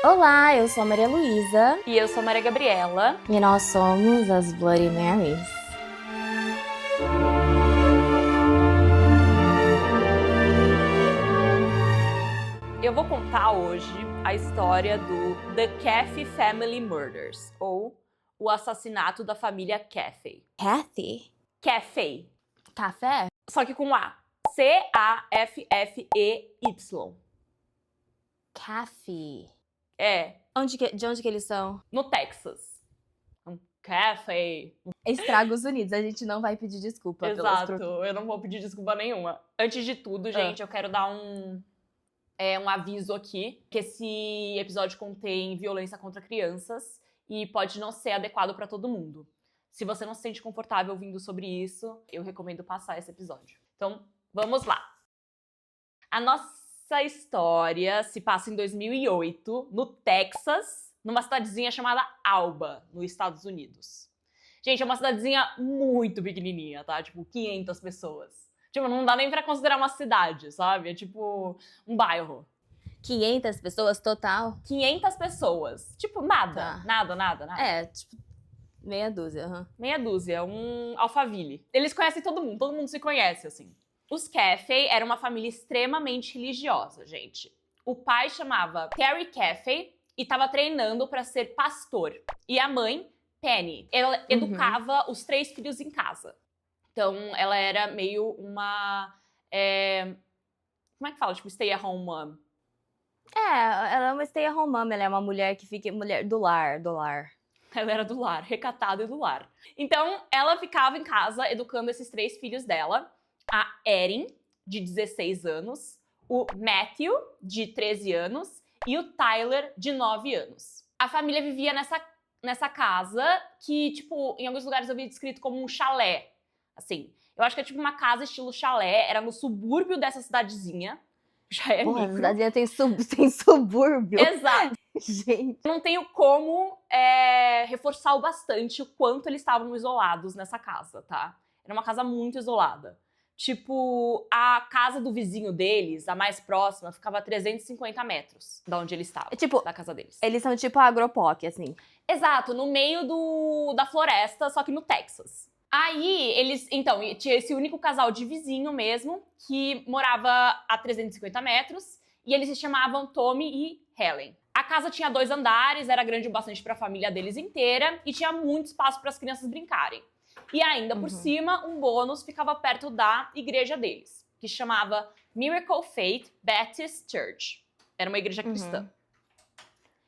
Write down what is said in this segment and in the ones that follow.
Olá, eu sou a Maria Luísa E eu sou a Maria Gabriela. e nós somos as Bloody Marys. Eu vou contar hoje a história do The Caffey Family Murders, ou o assassinato da família Caffey. Kathy? Caffey, Café? só que com A. C-A-F-F-E-Y. Kathy. É, De onde que eles são? no Texas. Caffey. Estados Unidos, a gente não vai pedir desculpa Exato, eu não vou pedir desculpa nenhuma. Antes de tudo, gente, eu quero dar um aviso aqui, que esse episódio contém violência contra crianças e pode não ser adequado para todo mundo. Se você não se sente confortável ouvindo sobre isso, eu recomendo passar esse episódio. Então, vamos lá. A nossa história se passa em 2008, no Texas, numa cidadezinha chamada Alba, nos Estados Unidos. Gente, é uma cidadezinha muito pequenininha, tá? Tipo, 500 pessoas. Tipo, não dá nem pra considerar uma cidade, sabe? É tipo um bairro. 500 pessoas total? 500 pessoas. Tipo, nada. Tá. Nada. É, tipo, meia dúzia. Uhum. Meia dúzia, um Alphaville. Eles conhecem todo mundo se conhece, assim. Os Caffey eram uma família extremamente religiosa, gente. O pai chamava Terry Caffey e tava treinando pra ser pastor. E a mãe, Penny, ela educava os 3 filhos em casa. Então, ela era meio uma... como é que fala? Tipo, stay-at-home mom. Ela é uma stay-at-home mom, ela é uma mulher que fica... Mulher do lar. Ela era do lar, recatada e do lar. Então, ela ficava em casa educando esses 3 filhos dela. A Erin, de 16 anos. O Matthew, de 13 anos. E o Tyler, de 9 anos. A família vivia nessa casa que, tipo, em alguns lugares eu vi descrito como um chalé. Assim, eu acho que é tipo uma casa estilo chalé. Era no subúrbio dessa cidadezinha. Já é Porra, a micro. cidadezinha tem subúrbio. Exato. Gente. Não tenho como reforçar o bastante o quanto eles estavam isolados nessa casa, tá? Era uma casa muito isolada. Tipo, a casa do vizinho deles, a mais próxima, ficava a 350 metros da onde eles estavam, Tipo, da casa deles. eles são tipo agropoc, assim. Exato, no meio da floresta, só que no Texas. Aí, então, tinha esse único casal de vizinho mesmo, que morava a 350 metros, e eles se chamavam Tommy e Helen. A casa tinha 2 andares, era grande o bastante para a família deles inteira, e tinha muito espaço para as crianças brincarem. E ainda por cima, um bônus ficava perto da igreja deles, que chamava Miracle Faith Baptist Church. Era uma igreja cristã.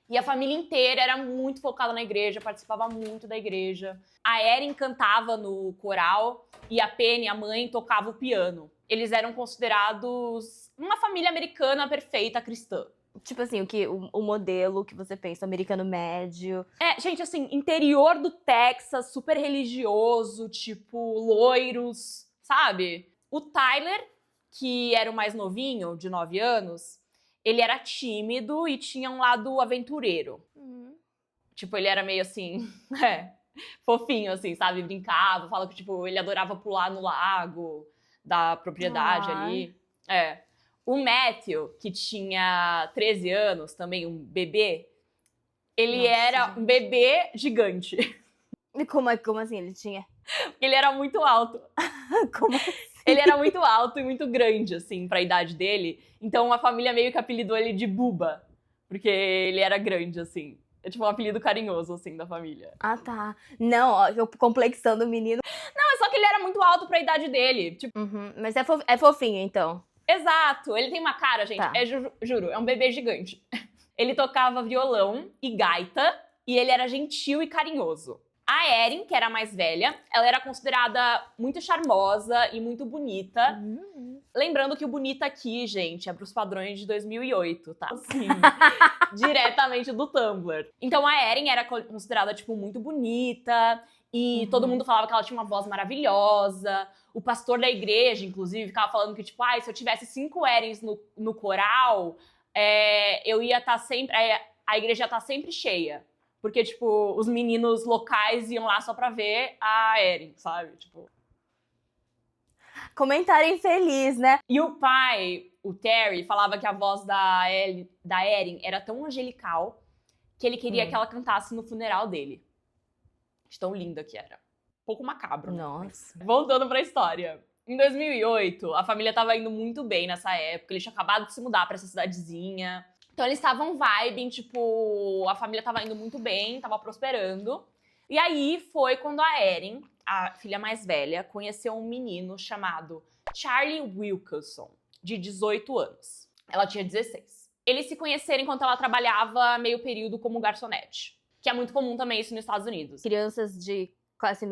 E a família inteira era muito focada na igreja, participava muito da igreja. A Erin cantava no coral e a Penny, a mãe, tocava o piano. Eles eram considerados uma família americana perfeita cristã. Tipo assim, o modelo que você pensa, americano médio. Gente, assim, interior do Texas, super religioso, tipo, loiros, sabe? O Tyler, que era o mais novinho, de 9 anos, ele era tímido e tinha um lado aventureiro. Tipo, ele era meio assim, fofinho, assim, sabe? Brincava, fala que, tipo, ele adorava pular no lago da propriedade ali. O Matthew, que tinha 13 anos, também um bebê, ele era um bebê gigante. E como assim? Ele tinha? Ele era muito alto. Como assim? Ele era muito alto e muito grande, assim, pra idade dele. Então a família meio que apelidou ele de Buba. Porque ele era grande, assim. É tipo um apelido carinhoso, assim, da família. Ah, tá. Não, ó, eu complexando o menino. Não, é só que ele era muito alto pra idade dele. Tipo, Mas é fofinho, então. exato. Ele tem uma cara, gente. Tá. Juro, é um bebê gigante. Ele tocava violão e gaita. E ele era gentil e carinhoso. A Erin, que era a mais velha, ela era considerada muito charmosa e muito bonita. Lembrando que o bonita aqui, gente, é pros padrões de 2008, tá? Sim, diretamente do Tumblr. Então a Erin era considerada, tipo, muito bonita. E todo mundo falava que ela tinha uma voz maravilhosa. O pastor da igreja, inclusive, ficava falando que, tipo, se eu tivesse 5 Erins no coral, eu ia estar sempre... a igreja ia estar sempre cheia. Porque, tipo, os meninos locais iam lá só pra ver a Erin, sabe? Tipo... Comentário infeliz, né? E o pai, o Terry, falava que a voz da Erin era tão angelical que ele queria que ela cantasse no funeral dele. De tão linda que era. Um pouco macabro, né? Nossa. Voltando pra história. Em 2008, a família tava indo muito bem nessa época. Eles tinham acabado de se mudar pra essa cidadezinha. Então eles estavam vibing, tipo, a família tava indo muito bem, tava prosperando. E aí foi quando a Erin, a filha mais velha, conheceu um menino chamado Charlie Wilkinson, de 18 anos. Ela tinha 16. Eles se conheceram enquanto ela trabalhava meio período como garçonete, que é muito comum também isso nos Estados Unidos. Crianças de classe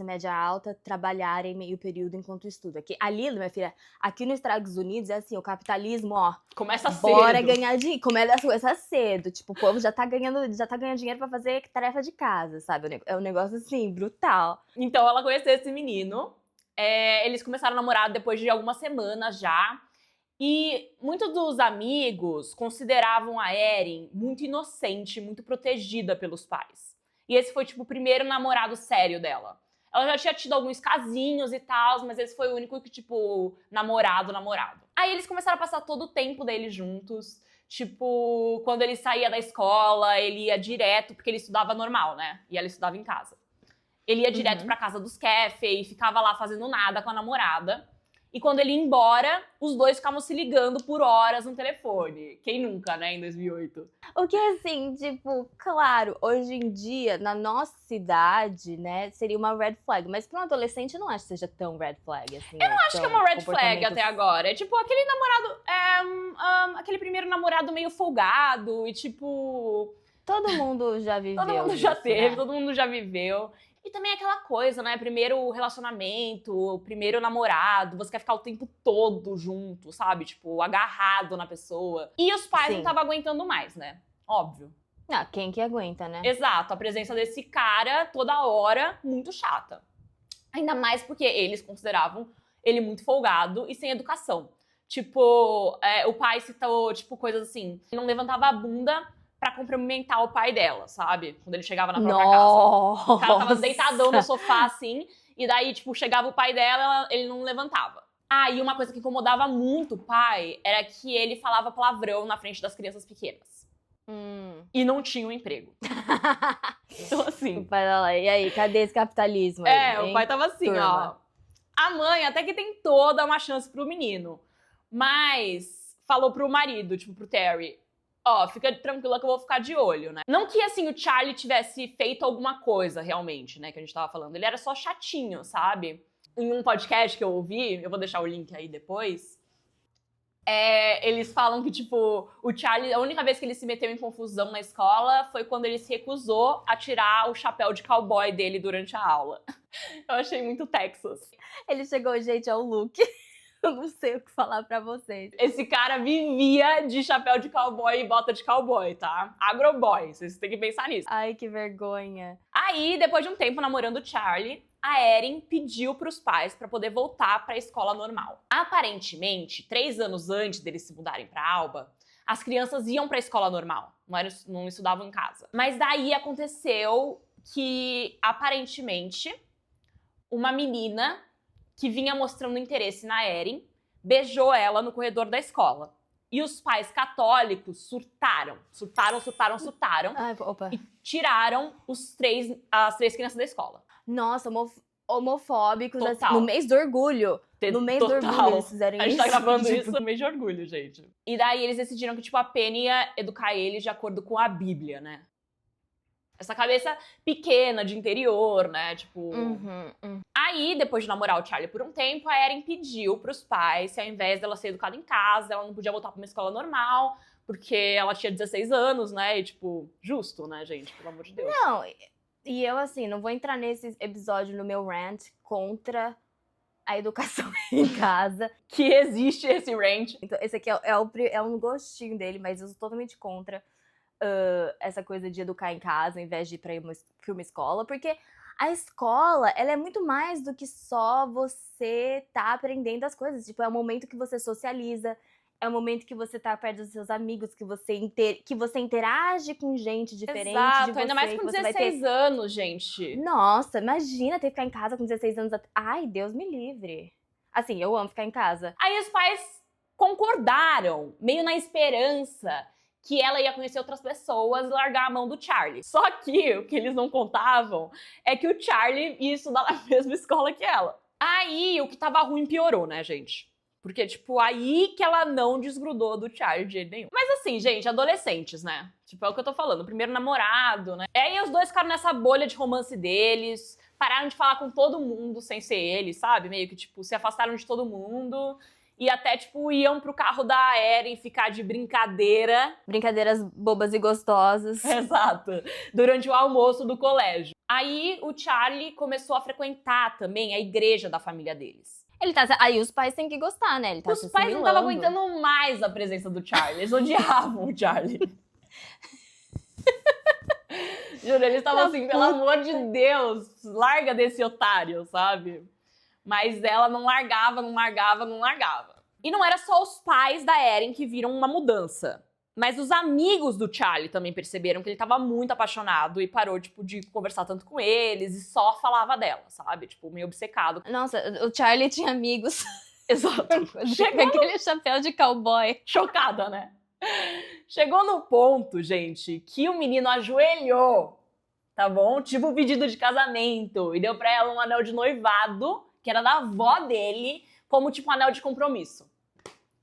média alta, trabalharem meio período enquanto estuda. Ali, minha filha, aqui nos Estados Unidos é assim, o capitalismo, ó, Começa cedo. bora ganhar dinheiro, começa cedo. Tipo, o povo já tá ganhando dinheiro pra fazer tarefa de casa, sabe? É um negócio assim, brutal. Então ela conheceu esse menino, eles começaram a namorar depois de algumas semanas já. E muitos dos amigos consideravam a Erin muito inocente, muito protegida pelos pais. E esse foi, tipo, o primeiro namorado sério dela. Ela já tinha tido alguns casinhos e tal, mas esse foi o único que, tipo, namorado. Aí eles começaram a passar todo o tempo deles juntos. Tipo, quando ele saía da escola, ele ia direto, porque ele estudava normal, né? E ela estudava em casa. Ele ia direto pra casa dos Caffey e ficava lá fazendo nada com a namorada. E quando ele ia embora, os dois ficavam se ligando por horas no telefone. Quem nunca, né, em 2008? O que, assim, tipo, claro, hoje em dia, na nossa cidade, né, seria uma red flag. Mas pra um adolescente, não acho que seja tão red flag, assim. Eu não acho que é uma red flag até agora. É tipo aquele namorado, aquele primeiro namorado meio folgado e tipo... Todo mundo já viveu Todo mundo já isso, teve, né? todo mundo já viveu. E também aquela coisa, né? Primeiro relacionamento, primeiro namorado, você quer ficar o tempo todo junto, sabe? Tipo, agarrado na pessoa. E os pais Sim. não estavam aguentando mais, né? Óbvio. Ah, quem que aguenta, né? Exato, a presença desse cara toda hora, muito chata. Ainda mais porque eles consideravam ele muito folgado e sem educação. Tipo, o pai citou, tipo, coisas assim. Ele não levantava a bunda pra cumprimentar o pai dela, sabe? Quando ele chegava na própria casa. O cara tava deitadão no sofá, assim, e daí, tipo, chegava o pai dela, ele não levantava. Ah, e uma coisa que incomodava muito o pai era que ele falava palavrão na frente das crianças pequenas. E não tinha um emprego. Então, assim... O pai lá, e aí, cadê esse capitalismo aí, o hein? pai tava assim, Turma. ó. A mãe até que tentou dar uma chance pro menino, mas falou pro marido, tipo, pro Terry, ó, fica tranquila que eu vou ficar de olho, né? Não que, assim, o Charlie tivesse feito alguma coisa, realmente, né, que a gente tava falando. Ele era só chatinho, sabe? Em um podcast que eu ouvi, eu vou deixar o link aí depois, eles falam que, tipo, o Charlie, a única vez que ele se meteu em confusão na escola foi quando ele se recusou a tirar o chapéu de cowboy dele durante a aula. Eu achei muito Texas. Ele chegou, gente, ao look. Eu não sei o que falar pra vocês. Esse cara vivia de chapéu de cowboy e bota de cowboy, tá? Agroboy, vocês têm que pensar nisso. Ai, que vergonha. Aí, depois de um tempo namorando o Charlie, a Erin pediu pros pais pra poder voltar pra escola normal. Aparentemente, 3 anos antes deles se mudarem pra Alba, as crianças iam pra escola normal, não estudavam em casa. Mas daí aconteceu que, aparentemente, uma menina que vinha mostrando interesse na Erin beijou ela no corredor da escola. E os pais católicos surtaram. Ai, opa. E tiraram as 3 crianças da escola. Nossa, homofóbicos, assim, Total. no mês do orgulho. No mês do orgulho eles fizeram A gente isso. tá gravando tipo, isso no mês de orgulho, gente. E daí eles decidiram que, tipo, a Penny ia educar eles de acordo com a Bíblia, né? Essa cabeça pequena, de interior, né? Tipo... Aí, depois de namorar o Charlie por um tempo, a Erin pediu pros pais se ao invés dela ser educada em casa, ela não podia voltar pra uma escola normal, porque ela tinha 16 anos, né? E, tipo, justo, né, gente? Pelo amor de Deus. Não, e eu, assim, não vou entrar nesse episódio no meu rant contra a educação em casa. Que existe esse rant. Então, esse aqui é um gostinho dele, mas eu sou totalmente contra essa coisa de educar em casa, ao invés de ir pra uma escola, porque a escola, ela é muito mais do que só você tá aprendendo as coisas. Tipo, é o momento que você socializa, é o momento que você tá perto dos seus amigos, que você interage com gente diferente de Exato, você. ainda mais com que você vai 16 anos, gente. Nossa, imagina ter que ficar em casa com 16 anos. Ai, Deus me livre. Assim, eu amo ficar em casa. Aí os pais concordaram, meio na esperança que ela ia conhecer outras pessoas e largar a mão do Charlie. Só que o que eles não contavam é que o Charlie ia estudar na mesma escola que ela. Aí o que tava ruim piorou, né, gente? Porque, tipo, aí que ela não desgrudou do Charlie de jeito nenhum. Mas assim, gente, adolescentes, né? Tipo, é o que eu tô falando, primeiro namorado, né? E aí os dois ficaram nessa bolha de romance deles, pararam de falar com todo mundo sem ser eles, sabe? Meio que, tipo, se afastaram de todo mundo. E até, tipo, iam pro carro da Erin ficar de brincadeira. Brincadeiras bobas e gostosas. Exato. Durante o almoço do colégio. Aí o Charlie começou a frequentar também a igreja da família deles. Ele tá... Aí os pais têm que gostar, né? Ele tá Os se pais não estavam assimilando. aguentando mais a presença do Charlie. Eles odiavam o Charlie. Juro, eles estavam assim, pelo amor de Deus, larga desse otário, sabe? Mas ela não largava, não largava, não largava. E não era só os pais da Erin que viram uma mudança. Mas os amigos do Charlie também perceberam que ele tava muito apaixonado e parou, tipo, de conversar tanto com eles e só falava dela, sabe? Tipo, meio obcecado. Nossa, o Charlie tinha amigos. Exato. Com aquele chapéu de cowboy. Chocada, né? Chegou no ponto, gente, que o menino ajoelhou, tá bom? Tipo um pedido de casamento e deu pra ela um anel de noivado, que era da avó dele, como tipo um anel de compromisso.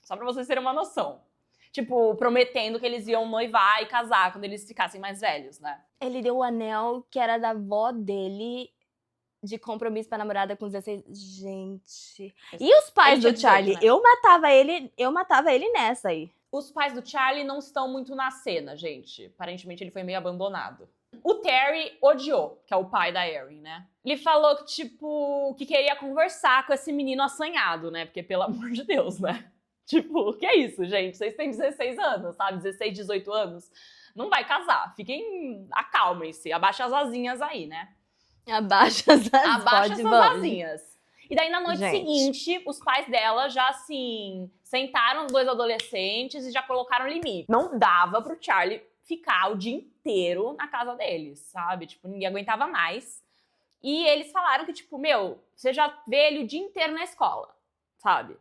Só pra vocês terem uma noção. Tipo, prometendo que eles iam noivar e casar quando eles ficassem mais velhos, né? Ele deu o anel que era da avó dele de compromisso pra namorada com 16. Gente. E os pais Ele tinha do Charlie? 18, né? Eu matava ele nessa aí. Os pais do Charlie não estão muito na cena, gente. Aparentemente ele foi meio abandonado. O Terry odiou, que é o pai da Erin, né? Ele falou que, tipo, que queria conversar com esse menino assanhado, né? Porque, pelo amor de Deus, né? Tipo, que é isso, gente? Vocês têm 16 anos, sabe? 16, 18 anos. Não vai casar. Fiquem... Acalmem-se. Abaixa as asinhas aí, né? Abaixa as Abaixa essas asinhas. E daí, na noite Gente. seguinte, os pais dela já, assim, sentaram os dois adolescentes e já colocaram limite. Não dava pro Charlie ficar o dia inteiro na casa deles, sabe? Tipo, ninguém aguentava mais. E eles falaram que, tipo, meu, você já vê ele o dia inteiro na escola, sabe?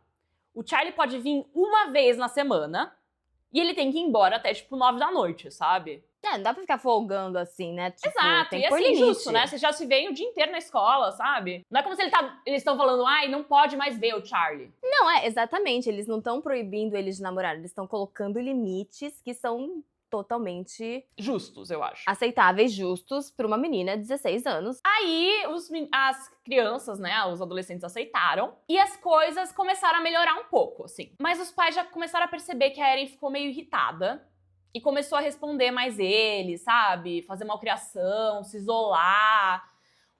O Charlie pode vir uma vez na semana e ele tem que ir embora até, tipo, 9 da noite, sabe? É, não dá pra ficar folgando assim, né? Tipo, Exato, tem e que pôr assim, limite. justo, né? Você já se vê o dia inteiro na escola, sabe? Não é como se eles estão falando, ai, não pode mais ver o Charlie. Não, exatamente. Eles não estão proibindo eles de namorar, eles estão colocando limites que são totalmente Justos, eu acho. aceitáveis, justos pra uma menina de 16 anos. Aí as crianças, né, os adolescentes aceitaram e as coisas começaram a melhorar um pouco, assim. Mas os pais já começaram a perceber que a Erin ficou meio irritada e começou a responder mais ele, sabe? Fazer malcriação, se isolar.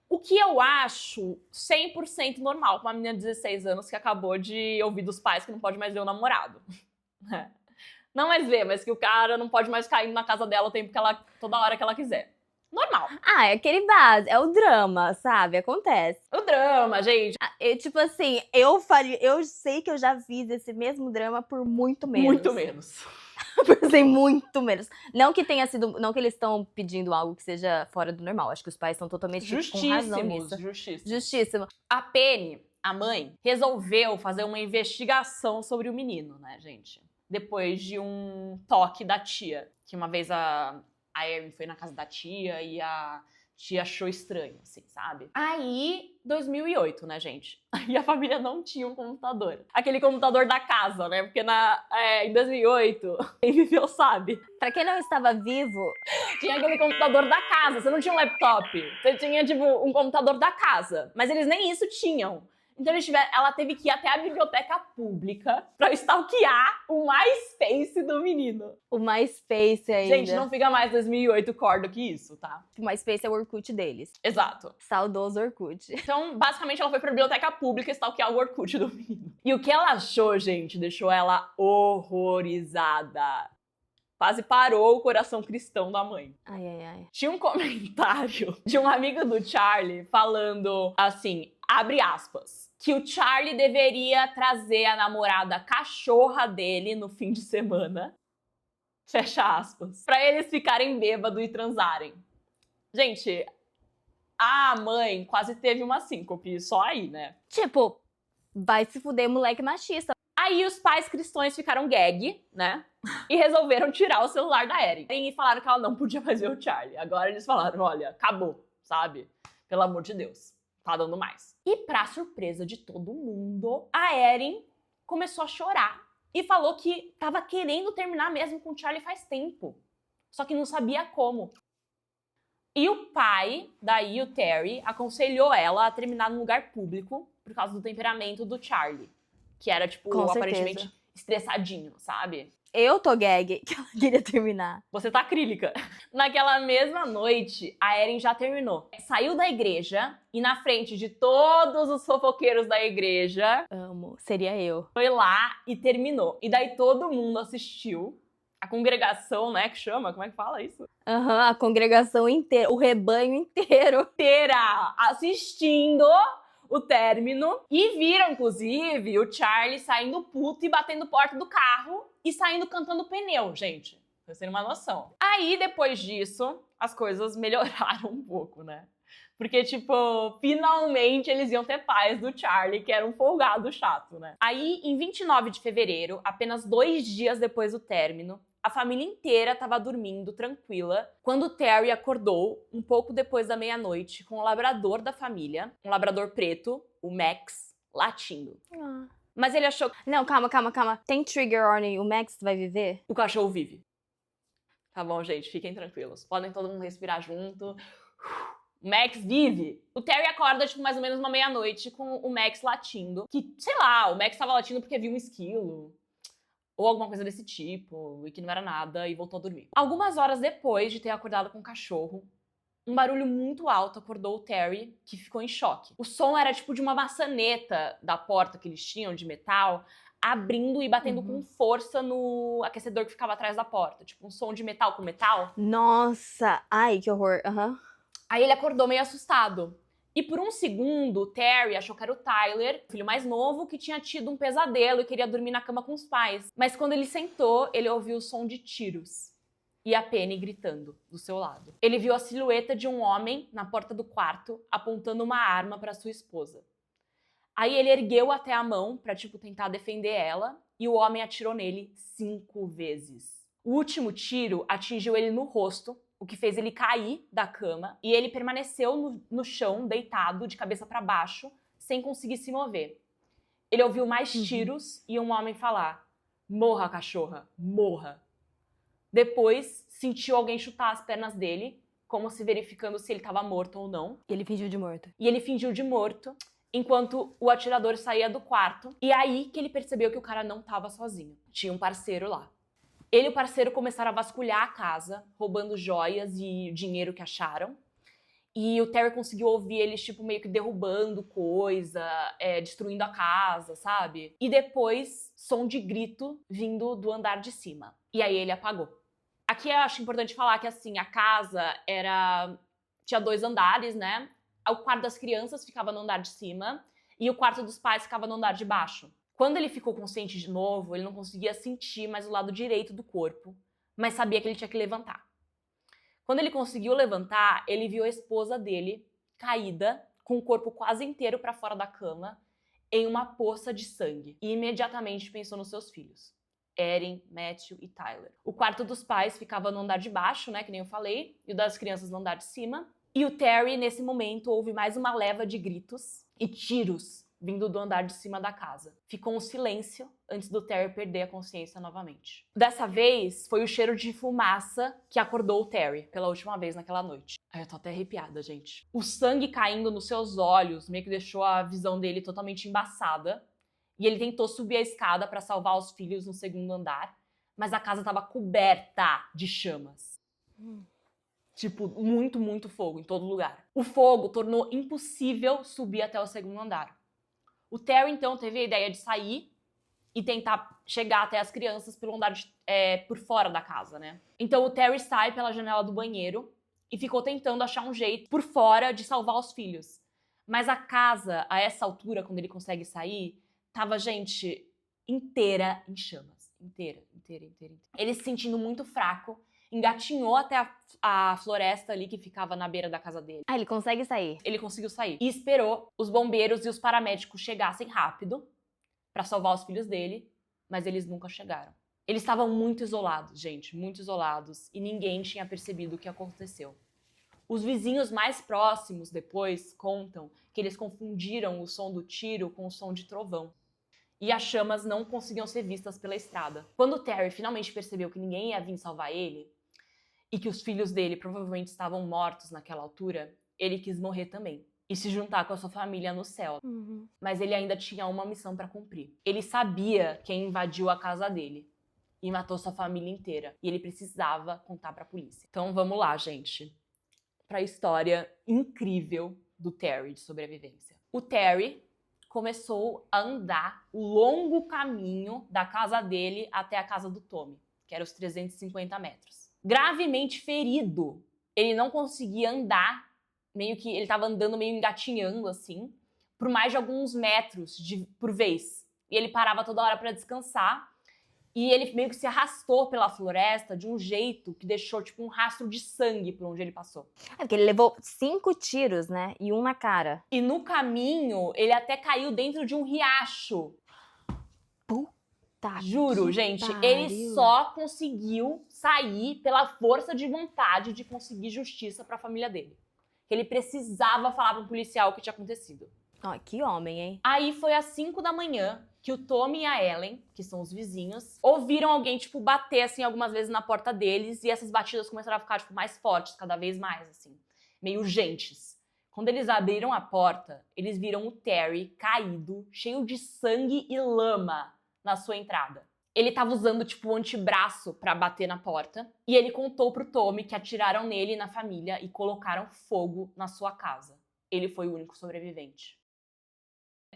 O que eu acho 100% normal pra uma menina de 16 anos que acabou de ouvir dos pais que não pode mais ver o namorado. Não mais ver, mas que o cara não pode mais cair na casa dela o tempo que ela, toda hora que ela quiser. Normal. Ah, é aquele base, é o drama, sabe? Acontece. O drama, gente. Tipo assim, eu sei que eu já fiz esse mesmo drama por muito menos. Muito menos. Por muito menos. Não que tenha sido, não que eles estão pedindo algo que seja fora do normal. Acho que os pais estão totalmente com razão nisso. Justíssimo. A Penny, a mãe, resolveu fazer uma investigação sobre o menino, né, gente? Depois de um toque da tia. Que uma vez a Erin foi na casa da tia e a tia achou estranho, assim, sabe? Aí, 2008, né, gente? Aí a família não tinha um computador. Aquele computador da casa, né? Porque em 2008, quem viveu sabe. Pra quem não estava vivo... Tinha aquele computador da casa, você não tinha um laptop. Você tinha, tipo, um computador da casa. Mas eles nem isso tinham. Então ela teve que ir até a biblioteca pública pra stalkear o MySpace do menino. O MySpace ainda. Gente, não fica mais 2008 core do que isso, tá? O MySpace é o Orkut deles. Exato. Saudoso Orkut. Então, basicamente, ela foi pra biblioteca pública stalkear o Orkut do menino. E o que ela achou, gente, deixou ela horrorizada. Quase parou o coração cristão da mãe. Ai, ai, ai. Tinha um comentário de um amigo do Charlie falando assim, abre aspas, que o Charlie deveria trazer a namorada cachorra dele no fim de semana, fecha aspas, pra eles ficarem bêbados e transarem. Gente, a mãe quase teve uma síncope, só aí, né? Tipo, vai se fuder, moleque machista. Aí os pais cristãos ficaram gag, né? e resolveram tirar o celular da Erin. E falaram que ela não podia mais ver o Charlie. Agora eles falaram, olha, acabou, sabe? Pelo amor de Deus, tá dando mais. E pra surpresa de todo mundo, a Erin começou a chorar e falou que tava querendo terminar mesmo com o Charlie faz tempo, só que não sabia como. E o pai, daí o Terry, aconselhou ela a terminar num lugar público por causa do temperamento do Charlie, que era, tipo, Com aparentemente certeza. estressadinho, sabe? Eu tô gag que ela queria terminar. Você tá acrílica. Naquela mesma noite, a Erin já terminou. Saiu da igreja e na frente de todos os fofoqueiros da igreja, Amo. Seria eu. foi lá e terminou. E daí todo mundo assistiu. A congregação, né, que chama? Como é que fala isso? Aham, a congregação inteira, o rebanho inteiro. Inteira assistindo o término. E viram, inclusive, o Charlie saindo puto e batendo porta do carro e saindo cantando pneu, gente. Pra vocês terem uma noção. Aí, depois disso, as coisas melhoraram um pouco, né? Porque, tipo, finalmente eles iam ter paz do Charlie, que era um folgado chato, né? Aí, em 29 de fevereiro, apenas 2 dias depois do término, a família inteira tava dormindo tranquila quando o Terry acordou um pouco depois da meia-noite com o labrador da família, um labrador preto, o Max, latindo. Mas ele achou que Não, calma. Tem trigger warning, o Max vai viver? o cachorro vive. Tá bom, gente, fiquem tranquilos. Podem todo mundo respirar junto. O Max vive. O Terry acorda, tipo, mais ou menos uma meia-noite com o Max latindo. Que, sei lá, o Max tava latindo porque viu um esquilo. Ou alguma coisa desse tipo, e que não era nada, e voltou a dormir. Algumas horas depois de ter acordado com o cachorro, um barulho muito alto acordou o Terry, que ficou em choque. O som era tipo de uma maçaneta da porta que eles tinham, de metal, abrindo e batendo com força no aquecedor que ficava atrás da porta. Tipo um som de metal com metal. Nossa, ai, que horror. Aí ele acordou meio assustado. E por um segundo, o Terry achou que era o Tyler, o filho mais novo, que tinha tido um pesadelo e queria dormir na cama com os pais. Mas quando ele sentou, ele ouviu o som de tiros. E a Penny gritando do seu lado. Ele viu a silhueta de um homem na porta do quarto, apontando uma arma para sua esposa. Aí ele ergueu até a mão pra, tipo, tentar defender ela, e o homem atirou nele 5 vezes. O último tiro atingiu ele no rosto, o que fez ele cair da cama, e ele permaneceu no chão, deitado, de cabeça para baixo, sem conseguir se mover. Ele ouviu mais tiros e um homem falar: "Morra, cachorra, morra." Depois, sentiu alguém chutar as pernas dele, como se verificando se ele estava morto ou não. Ele fingiu de morto. E ele fingiu de morto, enquanto o atirador saía do quarto. E aí que ele percebeu que o cara não estava sozinho. Tinha um parceiro lá. Ele e o parceiro começaram a vasculhar a casa, roubando joias e dinheiro que acharam. E o Terry conseguiu ouvir eles, tipo, meio que derrubando coisa, destruindo a casa, sabe? E depois, som de grito vindo do andar de cima. E aí ele apagou. Aqui eu acho importante falar que, assim, a casa tinha 2 andares, né? O quarto das crianças ficava no andar de cima e o quarto dos pais ficava no andar de baixo. Quando ele ficou consciente de novo, ele não conseguia sentir mais o lado direito do corpo, mas sabia que ele tinha que levantar. Quando ele conseguiu levantar, ele viu a esposa dele caída, com o corpo quase inteiro para fora da cama, em uma poça de sangue. E imediatamente pensou nos seus filhos, Erin, Matthew e Tyler. O quarto dos pais ficava no andar de baixo, né, que nem eu falei, e o das crianças no andar de cima. E o Terry, nesse momento, ouve mais uma leva de gritos e tiros vindo do andar de cima da casa. Ficou um silêncio antes do Terry perder a consciência novamente. Dessa vez, foi o cheiro de fumaça que acordou o Terry pela última vez naquela noite. Ai, eu tô até arrepiada, gente. O sangue caindo nos seus olhos meio que deixou a visão dele totalmente embaçada. E ele tentou subir a escada para salvar os filhos no 2º andar, mas a casa estava coberta de chamas. Tipo, muito, muito fogo em todo lugar. O fogo tornou impossível subir até o 2º andar. O Terry, então, teve a ideia de sair e tentar chegar até as crianças pelo andar por fora da casa, né? Então o Terry sai pela janela do banheiro e ficou tentando achar um jeito por fora de salvar os filhos. Mas a casa, a essa altura, quando ele consegue sair, tava, gente, inteira em chamas. Inteira. Ele se sentindo muito fraco, engatinhou até a floresta ali que ficava na beira da casa dele. Ah, ele consegue sair. Ele conseguiu sair e esperou os bombeiros e os paramédicos chegassem rápido pra salvar os filhos dele, mas eles nunca chegaram. Eles estavam muito isolados, gente, muito isolados, e ninguém tinha percebido o que aconteceu. Os vizinhos mais próximos depois contam que eles confundiram o som do tiro com o som de trovão. E as chamas não conseguiam ser vistas pela estrada. Quando o Terry finalmente percebeu que ninguém ia vir salvar ele, e que os filhos dele provavelmente estavam mortos naquela altura, ele quis morrer também e se juntar com a sua família no céu. Mas ele ainda tinha uma missão para cumprir. Ele sabia quem invadiu a casa dele e matou sua família inteira, e ele precisava contar para a polícia. Então vamos lá, gente, para a história incrível do Terry de sobrevivência. O Terry começou a andar o longo caminho da casa dele até a casa do Tommy, que era os 350 metros. Gravemente ferido, ele não conseguia andar, meio que ele estava andando meio engatinhando assim, por mais de alguns metros por vez. E ele parava toda hora para descansar, e ele meio que se arrastou pela floresta de um jeito que deixou tipo um rastro de sangue por onde ele passou. É porque ele levou 5 tiros, né? E um na cara. E no caminho, ele até caiu dentro de um riacho. Tá. Juro, gente, ele só conseguiu sair pela força de vontade de conseguir justiça pra família dele. Ele precisava falar pro policial o que tinha acontecido. Ó, que homem, hein? Aí foi às 5 da manhã que o Tommy e a Ellen, que são os vizinhos, ouviram alguém, tipo, bater, assim, algumas vezes na porta deles, e essas batidas começaram a ficar, tipo, mais fortes, cada vez mais, assim, meio urgentes. Quando eles abriram a porta, eles viram o Terry caído, cheio de sangue e lama na sua entrada. Ele tava usando, tipo, o antebraço pra bater na porta, e ele contou pro Tommy que atiraram nele e na família e colocaram fogo na sua casa. Ele foi o único sobrevivente.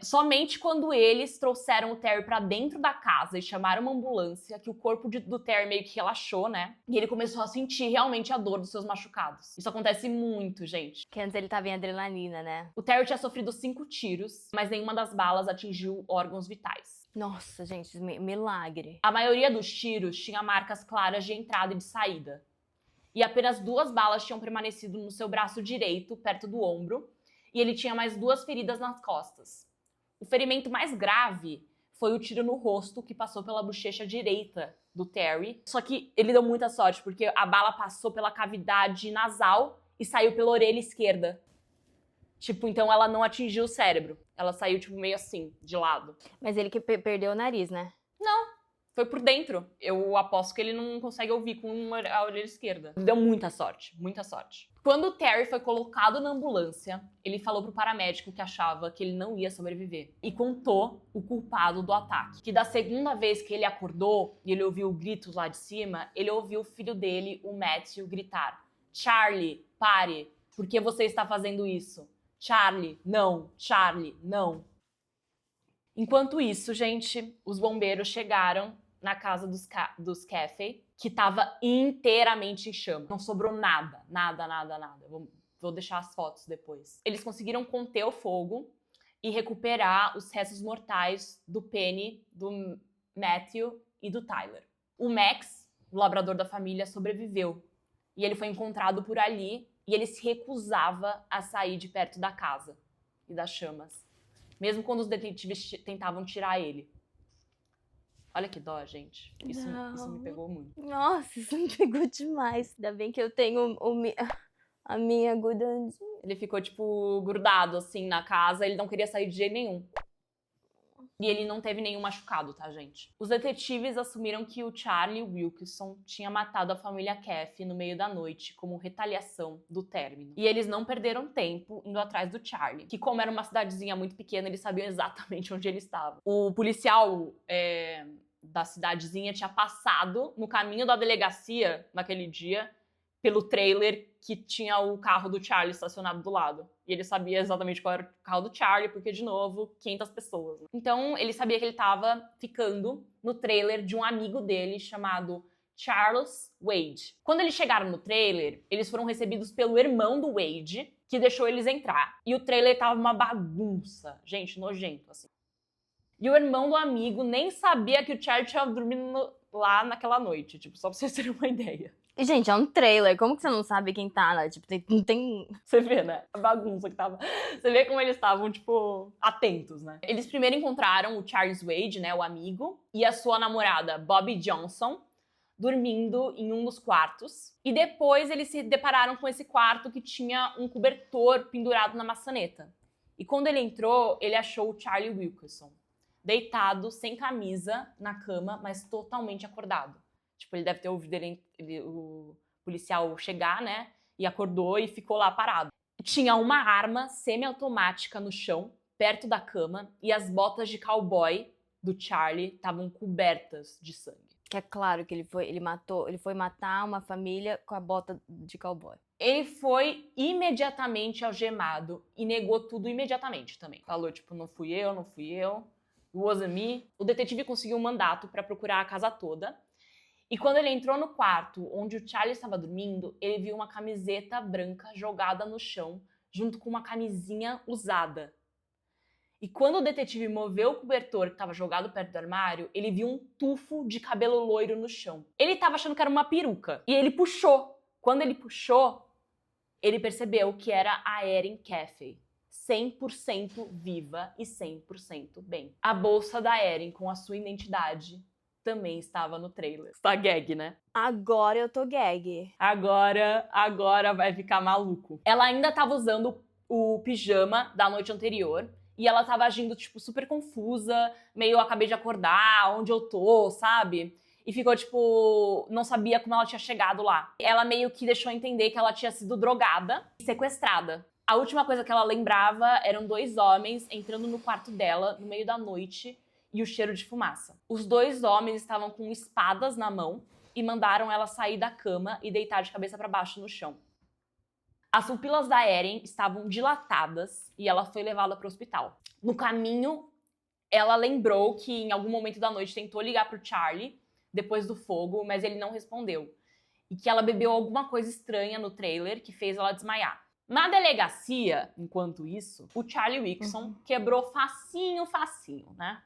Somente quando eles trouxeram o Terry pra dentro da casa e chamaram uma ambulância, que o corpo do Terry meio que relaxou, né? E ele começou a sentir realmente a dor dos seus machucados. Isso acontece muito, gente. Que antes ele tava em adrenalina, né? O Terry tinha sofrido 5 tiros, mas nenhuma das balas atingiu órgãos vitais. Nossa, gente, milagre. A maioria dos tiros tinha marcas claras de entrada e de saída. E apenas 2 balas tinham permanecido no seu braço direito, perto do ombro, e ele tinha mais 2 feridas nas costas. O ferimento mais grave foi o tiro no rosto que passou pela bochecha direita do Terry. Só que ele deu muita sorte, porque a bala passou pela cavidade nasal e saiu pela orelha esquerda. Tipo, então ela não atingiu o cérebro. Ela saiu, tipo, meio assim, de lado. Mas ele que perdeu o nariz, né? Foi por dentro. Eu aposto que ele não consegue ouvir com a orelha esquerda. Deu muita sorte, muita sorte. Quando o Terry foi colocado na ambulância, ele falou pro paramédico que achava que ele não ia sobreviver. E contou o culpado do ataque. Que da segunda vez que ele acordou e ele ouviu gritos lá de cima, ele ouviu o filho dele, o Matthew, gritar: "Charlie, pare! Por que você está fazendo isso? Charlie, não! Charlie, não!" Enquanto isso, gente, os bombeiros chegaram na casa dos Caffey, que estava inteiramente em chamas. Não sobrou nada, nada. Vou deixar as fotos depois. Eles conseguiram conter o fogo e recuperar os restos mortais do Penny, do Matthew e do Tyler. O Max, o labrador da família, sobreviveu. E ele foi encontrado por ali e ele se recusava a sair de perto da casa e das chamas, mesmo quando os detetives tentavam tirar ele. Olha que dó, gente. Isso me pegou muito. Nossa, isso me pegou demais. Ainda bem que eu tenho a minha agudandinha. Ele ficou, tipo, grudado, assim, na casa. Ele não queria sair de jeito nenhum. E ele não teve nenhum machucado, tá, gente? Os detetives assumiram que o Charlie Wilkinson tinha matado a família Caffey no meio da noite como retaliação do término. E eles não perderam tempo indo atrás do Charlie, que como era uma cidadezinha muito pequena, eles sabiam exatamente onde ele estava. O policial da cidadezinha tinha passado no caminho da delegacia naquele dia pelo trailer que tinha o carro do Charlie estacionado do lado. E ele sabia exatamente qual era o carro do Charlie, porque, de novo, 500 pessoas. Né? Então, ele sabia que ele estava ficando no trailer de um amigo dele chamado Charles Wade. Quando eles chegaram no trailer, eles foram recebidos pelo irmão do Wade, que deixou eles entrar. E o trailer tava uma bagunça. Gente, nojento, assim. E o irmão do amigo nem sabia que o Charlie tinha dormido lá naquela noite. Tipo, só pra vocês terem uma ideia. E, gente, é um trailer. Como que você não sabe quem tá lá? Tipo, não tem... Você vê, né? A bagunça que tava. Você vê como eles estavam, tipo, atentos, né? Eles primeiro encontraram o Charles Wade, né, o amigo, e a sua namorada, Bobby Johnson, dormindo em um dos quartos. E depois eles se depararam com esse quarto que tinha um cobertor pendurado na maçaneta. E quando ele entrou, ele achou o Charlie Wilkerson, deitado, sem camisa, na cama, mas totalmente acordado. Tipo, ele deve ter ouvido o policial chegar, né? E acordou e ficou lá parado. Tinha uma arma semiautomática no chão, perto da cama, e as botas de cowboy do Charlie estavam cobertas de sangue. Que é claro que ele foi matar uma família com a bota de cowboy. Ele foi imediatamente algemado e negou tudo imediatamente também. Falou, tipo, não fui eu, it wasn't me. O detetive conseguiu um mandato para procurar a casa toda. E quando ele entrou no quarto onde o Charlie estava dormindo, ele viu uma camiseta branca jogada no chão, junto com uma camisinha usada. E quando o detetive moveu o cobertor que estava jogado perto do armário, ele viu um tufo de cabelo loiro no chão. Ele estava achando que era uma peruca. E ele puxou. Quando ele puxou, ele percebeu que era a Erin Caffey. 100% viva e 100% bem. A bolsa da Erin com a sua identidade também estava no trailer. Tá gag, né? Agora eu tô gag. Agora vai ficar maluco. Ela ainda tava usando o pijama da noite anterior e ela tava agindo, tipo, super confusa, meio acabei de acordar, onde eu tô, sabe? E ficou, tipo, não sabia como ela tinha chegado lá. Ela meio que deixou entender que ela tinha sido drogada e sequestrada. A última coisa que ela lembrava eram 2 homens entrando no quarto dela no meio da noite e o cheiro de fumaça. Os 2 homens estavam com espadas na mão e mandaram ela sair da cama e deitar de cabeça para baixo no chão. As pupilas da Erin estavam dilatadas e ela foi levada para o hospital. No caminho, ela lembrou que em algum momento da noite tentou ligar pro Charlie depois do fogo, mas ele não respondeu. E que ela bebeu alguma coisa estranha no trailer que fez ela desmaiar. Na delegacia, enquanto isso, o Charlie Wilkerson quebrou facinho, né?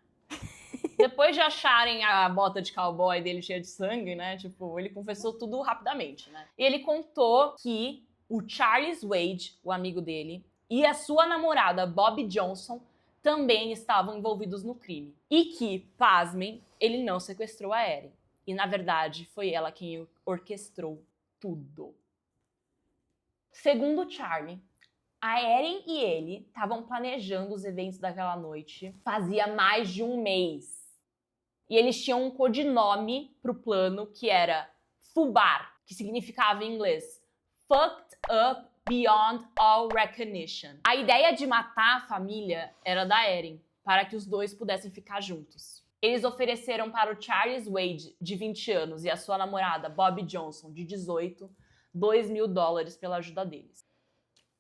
Depois de acharem a bota de cowboy dele cheia de sangue, né? Tipo, ele confessou tudo rapidamente, né? E ele contou que o Charles Wade, o amigo dele, e a sua namorada, Bobby Johnson, também estavam envolvidos no crime. E que, pasmem, ele não sequestrou a Erin. E, na verdade, foi ela quem orquestrou tudo. Segundo Charlie, a Erin e ele estavam planejando os eventos daquela noite fazia mais de um mês. E eles tinham um codinome pro plano que era FUBAR, que significava em inglês Fucked Up Beyond All Recognition. A ideia de matar a família era da Erin, para que os 2 pudessem ficar juntos. Eles ofereceram para o Charles Wade, de 20 anos, e a sua namorada, Bobby Johnson, de 18, $2.000 pela ajuda deles.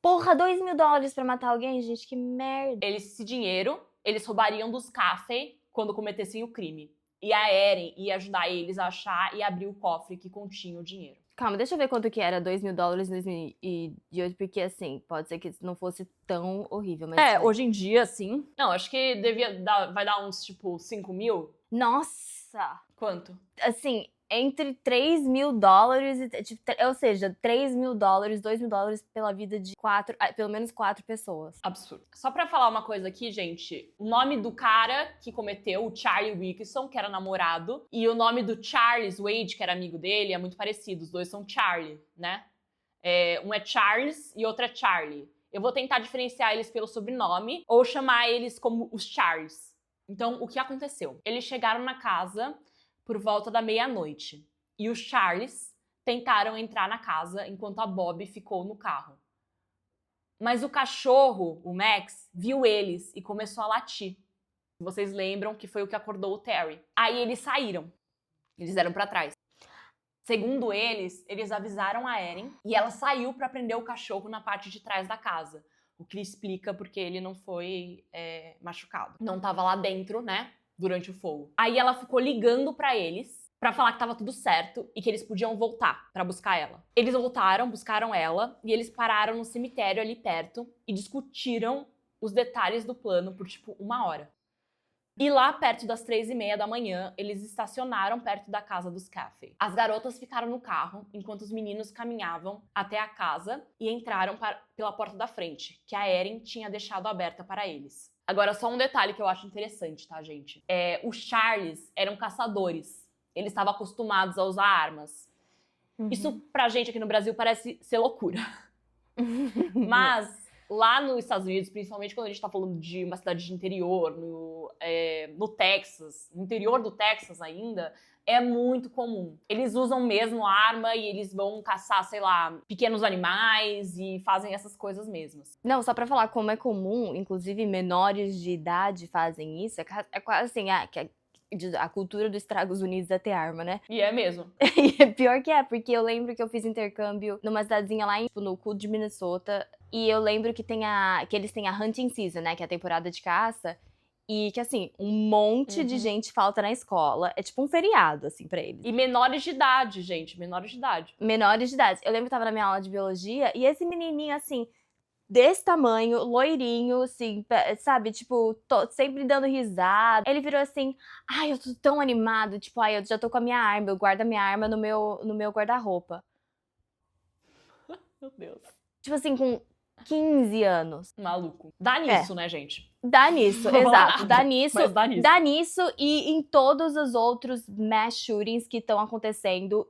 Porra, $2.000 pra matar alguém, gente? Que merda. Esse dinheiro, eles roubariam dos Caffey quando cometessem o crime. E a Erin ia ajudar eles a achar e abrir o cofre que continha o dinheiro. Calma, deixa eu ver quanto que era $2.000 em 2008, porque assim, pode ser que não fosse tão horrível, mas... hoje em dia, sim. Não, acho que vai dar uns, tipo, 5 mil. Nossa! Quanto? Assim, entre $3.000 e... Tipo, ou seja, $3.000, $2.000 pela vida de pelo menos 4 pessoas. Absurdo. Só pra falar uma coisa aqui, gente. O nome do cara que cometeu, o Charlie Wilkerson, que era namorado, e o nome do Charles Wade, que era amigo dele, é muito parecido. Os 2 são Charlie, né? Um é Charles e outro é Charlie. Eu vou tentar diferenciar eles pelo sobrenome ou chamar eles como os Charles. Então, o que aconteceu? Eles chegaram na casa por volta da meia-noite. E os Charles tentaram entrar na casa enquanto a Bobby ficou no carro. Mas o cachorro, o Max, viu eles e começou a latir. Vocês lembram que foi o que acordou o Terry. Aí eles saíram. Eles deram pra trás. Segundo eles avisaram a Erin e ela saiu pra prender o cachorro na parte de trás da casa. O que explica porque ele não foi machucado. Não tava lá dentro, né? Durante o fogo. Aí ela ficou ligando pra eles pra falar que tava tudo certo e que eles podiam voltar pra buscar ela. Eles voltaram, buscaram ela e eles pararam no cemitério ali perto e discutiram os detalhes do plano por tipo 1 hora. E lá, perto das 3h30 da manhã, eles estacionaram perto da casa dos Caffey. As garotas ficaram no carro, enquanto os meninos caminhavam até a casa e entraram pela porta da frente, que a Erin tinha deixado aberta para eles. Agora, só um detalhe que eu acho interessante, tá, gente? Os Charlies eram caçadores. Eles estavam acostumados a usar armas. Isso, pra gente aqui no Brasil, parece ser loucura. Mas lá nos Estados Unidos, principalmente quando a gente tá falando de uma cidade de interior, no Texas, no interior do Texas ainda, é muito comum. Eles usam mesmo arma e eles vão caçar, sei lá, pequenos animais e fazem essas coisas mesmas. Não, só pra falar como é comum, inclusive menores de idade fazem isso, é quase assim, a cultura dos Estados Unidos é ter arma, né? E é mesmo. E é pior que é, porque eu lembro que eu fiz intercâmbio numa cidadezinha lá no cu de Minnesota, e eu lembro que eles têm a hunting season, né, que é a temporada de caça, e que, assim, um monte de gente falta na escola. É tipo um feriado, assim, pra eles. E menores de idade, gente, menores de idade. Menores de idade. Eu lembro que tava na minha aula de biologia, e esse menininho, assim, desse tamanho, loirinho, assim, sabe? Tipo, sempre dando risada. Ele virou assim, ai, eu tô tão animado. Tipo, ai, eu já tô com a minha arma, eu guardo a minha arma no meu guarda-roupa. Meu Deus. Tipo assim, com 15 anos. Maluco. Dá nisso, né, gente? Dá nisso, exato. Dá nisso. Mas dá nisso. Dá nisso e em todos os outros mass shootings que estão acontecendo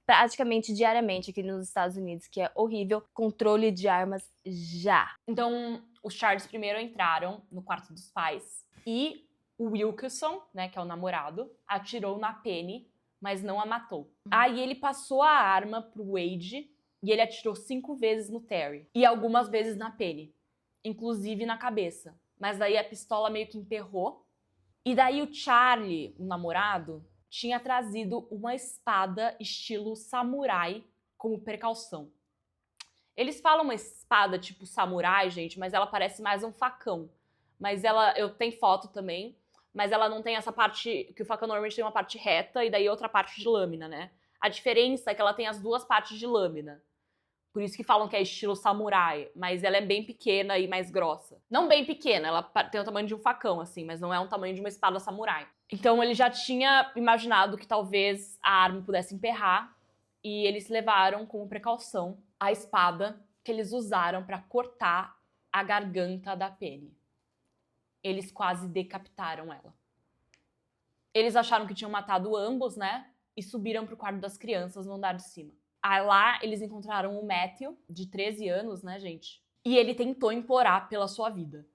praticamente diariamente aqui nos Estados Unidos, que é horrível. Controle de armas já. Então, os Charles primeiro entraram no quarto dos pais e o Wilkerson, né, que é o namorado, atirou na Penny, mas não a matou. Aí ele passou a arma pro Wade e ele atirou 5 vezes no Terry e algumas vezes na Penny, inclusive na cabeça. Mas daí a pistola meio que emperrou. E daí o Charlie, o namorado, tinha trazido uma espada estilo samurai como precaução. Eles falam uma espada tipo samurai, gente, mas ela parece mais um facão. Mas eu tenho foto também, mas ela não tem essa parte, que o facão normalmente tem uma parte reta e daí outra parte de lâmina, né? A diferença é que ela tem as duas partes de lâmina. Por isso que falam que é estilo samurai, mas ela é bem pequena e mais grossa. Não bem pequena, ela tem o tamanho de um facão, assim, mas não é um tamanho de uma espada samurai. Então ele já tinha imaginado que talvez a arma pudesse emperrar e eles levaram como precaução a espada que eles usaram para cortar a garganta da Penny. Eles quase decapitaram ela. Eles acharam que tinham matado ambos, né? E subiram pro quarto das crianças no andar de cima. Aí lá eles encontraram o Matthew, de 13 anos, né, gente? E ele tentou implorar pela sua vida,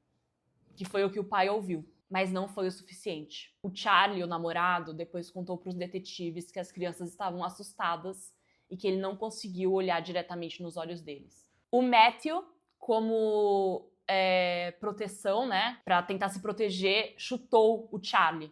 que foi o que o pai ouviu, mas não foi o suficiente. O Charlie, o namorado, depois contou pros detetives que as crianças estavam assustadas e que ele não conseguiu olhar diretamente nos olhos deles. O Matthew, como proteção, né, pra tentar se proteger, chutou o Charlie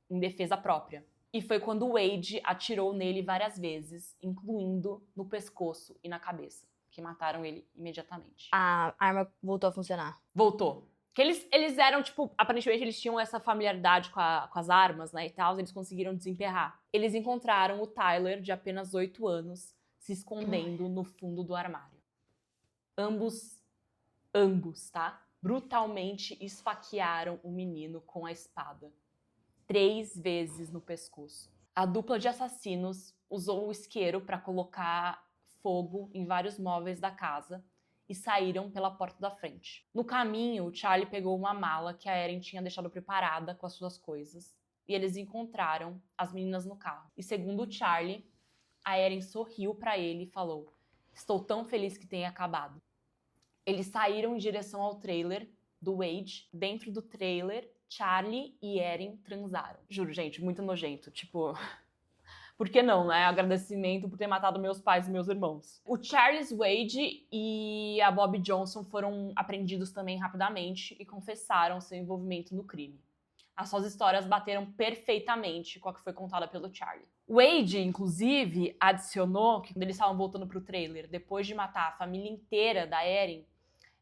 em defesa própria. E foi quando o Wade atirou nele várias vezes, incluindo no pescoço e na cabeça, que mataram ele imediatamente. A arma voltou a funcionar. Voltou. Que eles eram, tipo, aparentemente eles tinham essa familiaridade com as armas, né, e tal, eles conseguiram desemperrar. Eles encontraram o Tyler, de apenas 8 anos, se escondendo no fundo do armário. Ambos, tá? Brutalmente esfaquearam o menino com a espada. 3 vezes no pescoço. A dupla de assassinos usou o isqueiro para colocar fogo em vários móveis da casa e saíram pela porta da frente. No caminho, o Charlie pegou uma mala que a Erin tinha deixado preparada com as suas coisas e eles encontraram as meninas no carro. E segundo o Charlie, a Erin sorriu para ele e falou: "Estou tão feliz que tenha acabado." Eles saíram em direção ao trailer do Wade. Dentro do trailer, Charlie e Erin transaram. Juro, gente, muito nojento. Tipo, por que não, né? Agradecimento por ter matado meus pais e meus irmãos. O Charles Wade e a Bobbie Johnson foram apreendidos também rapidamente e confessaram seu envolvimento no crime. As suas histórias bateram perfeitamente com a que foi contada pelo Charlie. Wade, inclusive, adicionou que quando eles estavam voltando pro trailer, depois de matar a família inteira da Erin,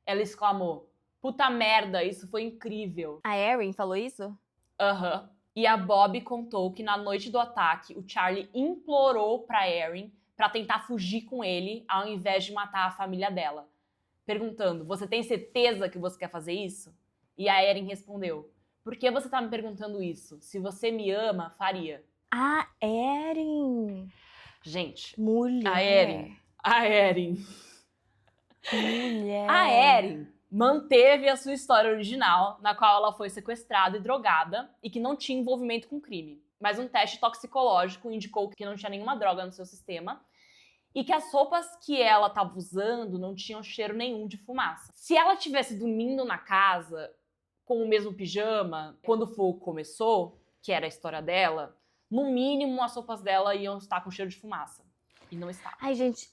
ela exclamou: "Puta merda, isso foi incrível." A Erin falou isso? Aham. E a Bobbie contou que na noite do ataque, o Charlie implorou pra Erin pra tentar fugir com ele, ao invés de matar a família dela. Perguntando: "Você tem certeza que você quer fazer isso?" E a Erin respondeu: Por que você tá me perguntando isso? Se você me ama, faria. A Erin. Gente, Mulher. a Erin. A Mulher. Erin manteve a sua história original, na qual ela foi sequestrada e drogada e que não tinha envolvimento com crime. Mas um teste toxicológico indicou que não tinha nenhuma droga no seu sistema e que as roupas que ela estava usando não tinham cheiro nenhum de fumaça. Se ela tivesse dormindo na casa com o mesmo pijama quando o fogo começou, que era a história dela, no mínimo as roupas dela iam estar com cheiro de fumaça. E não estava. Ai, gente,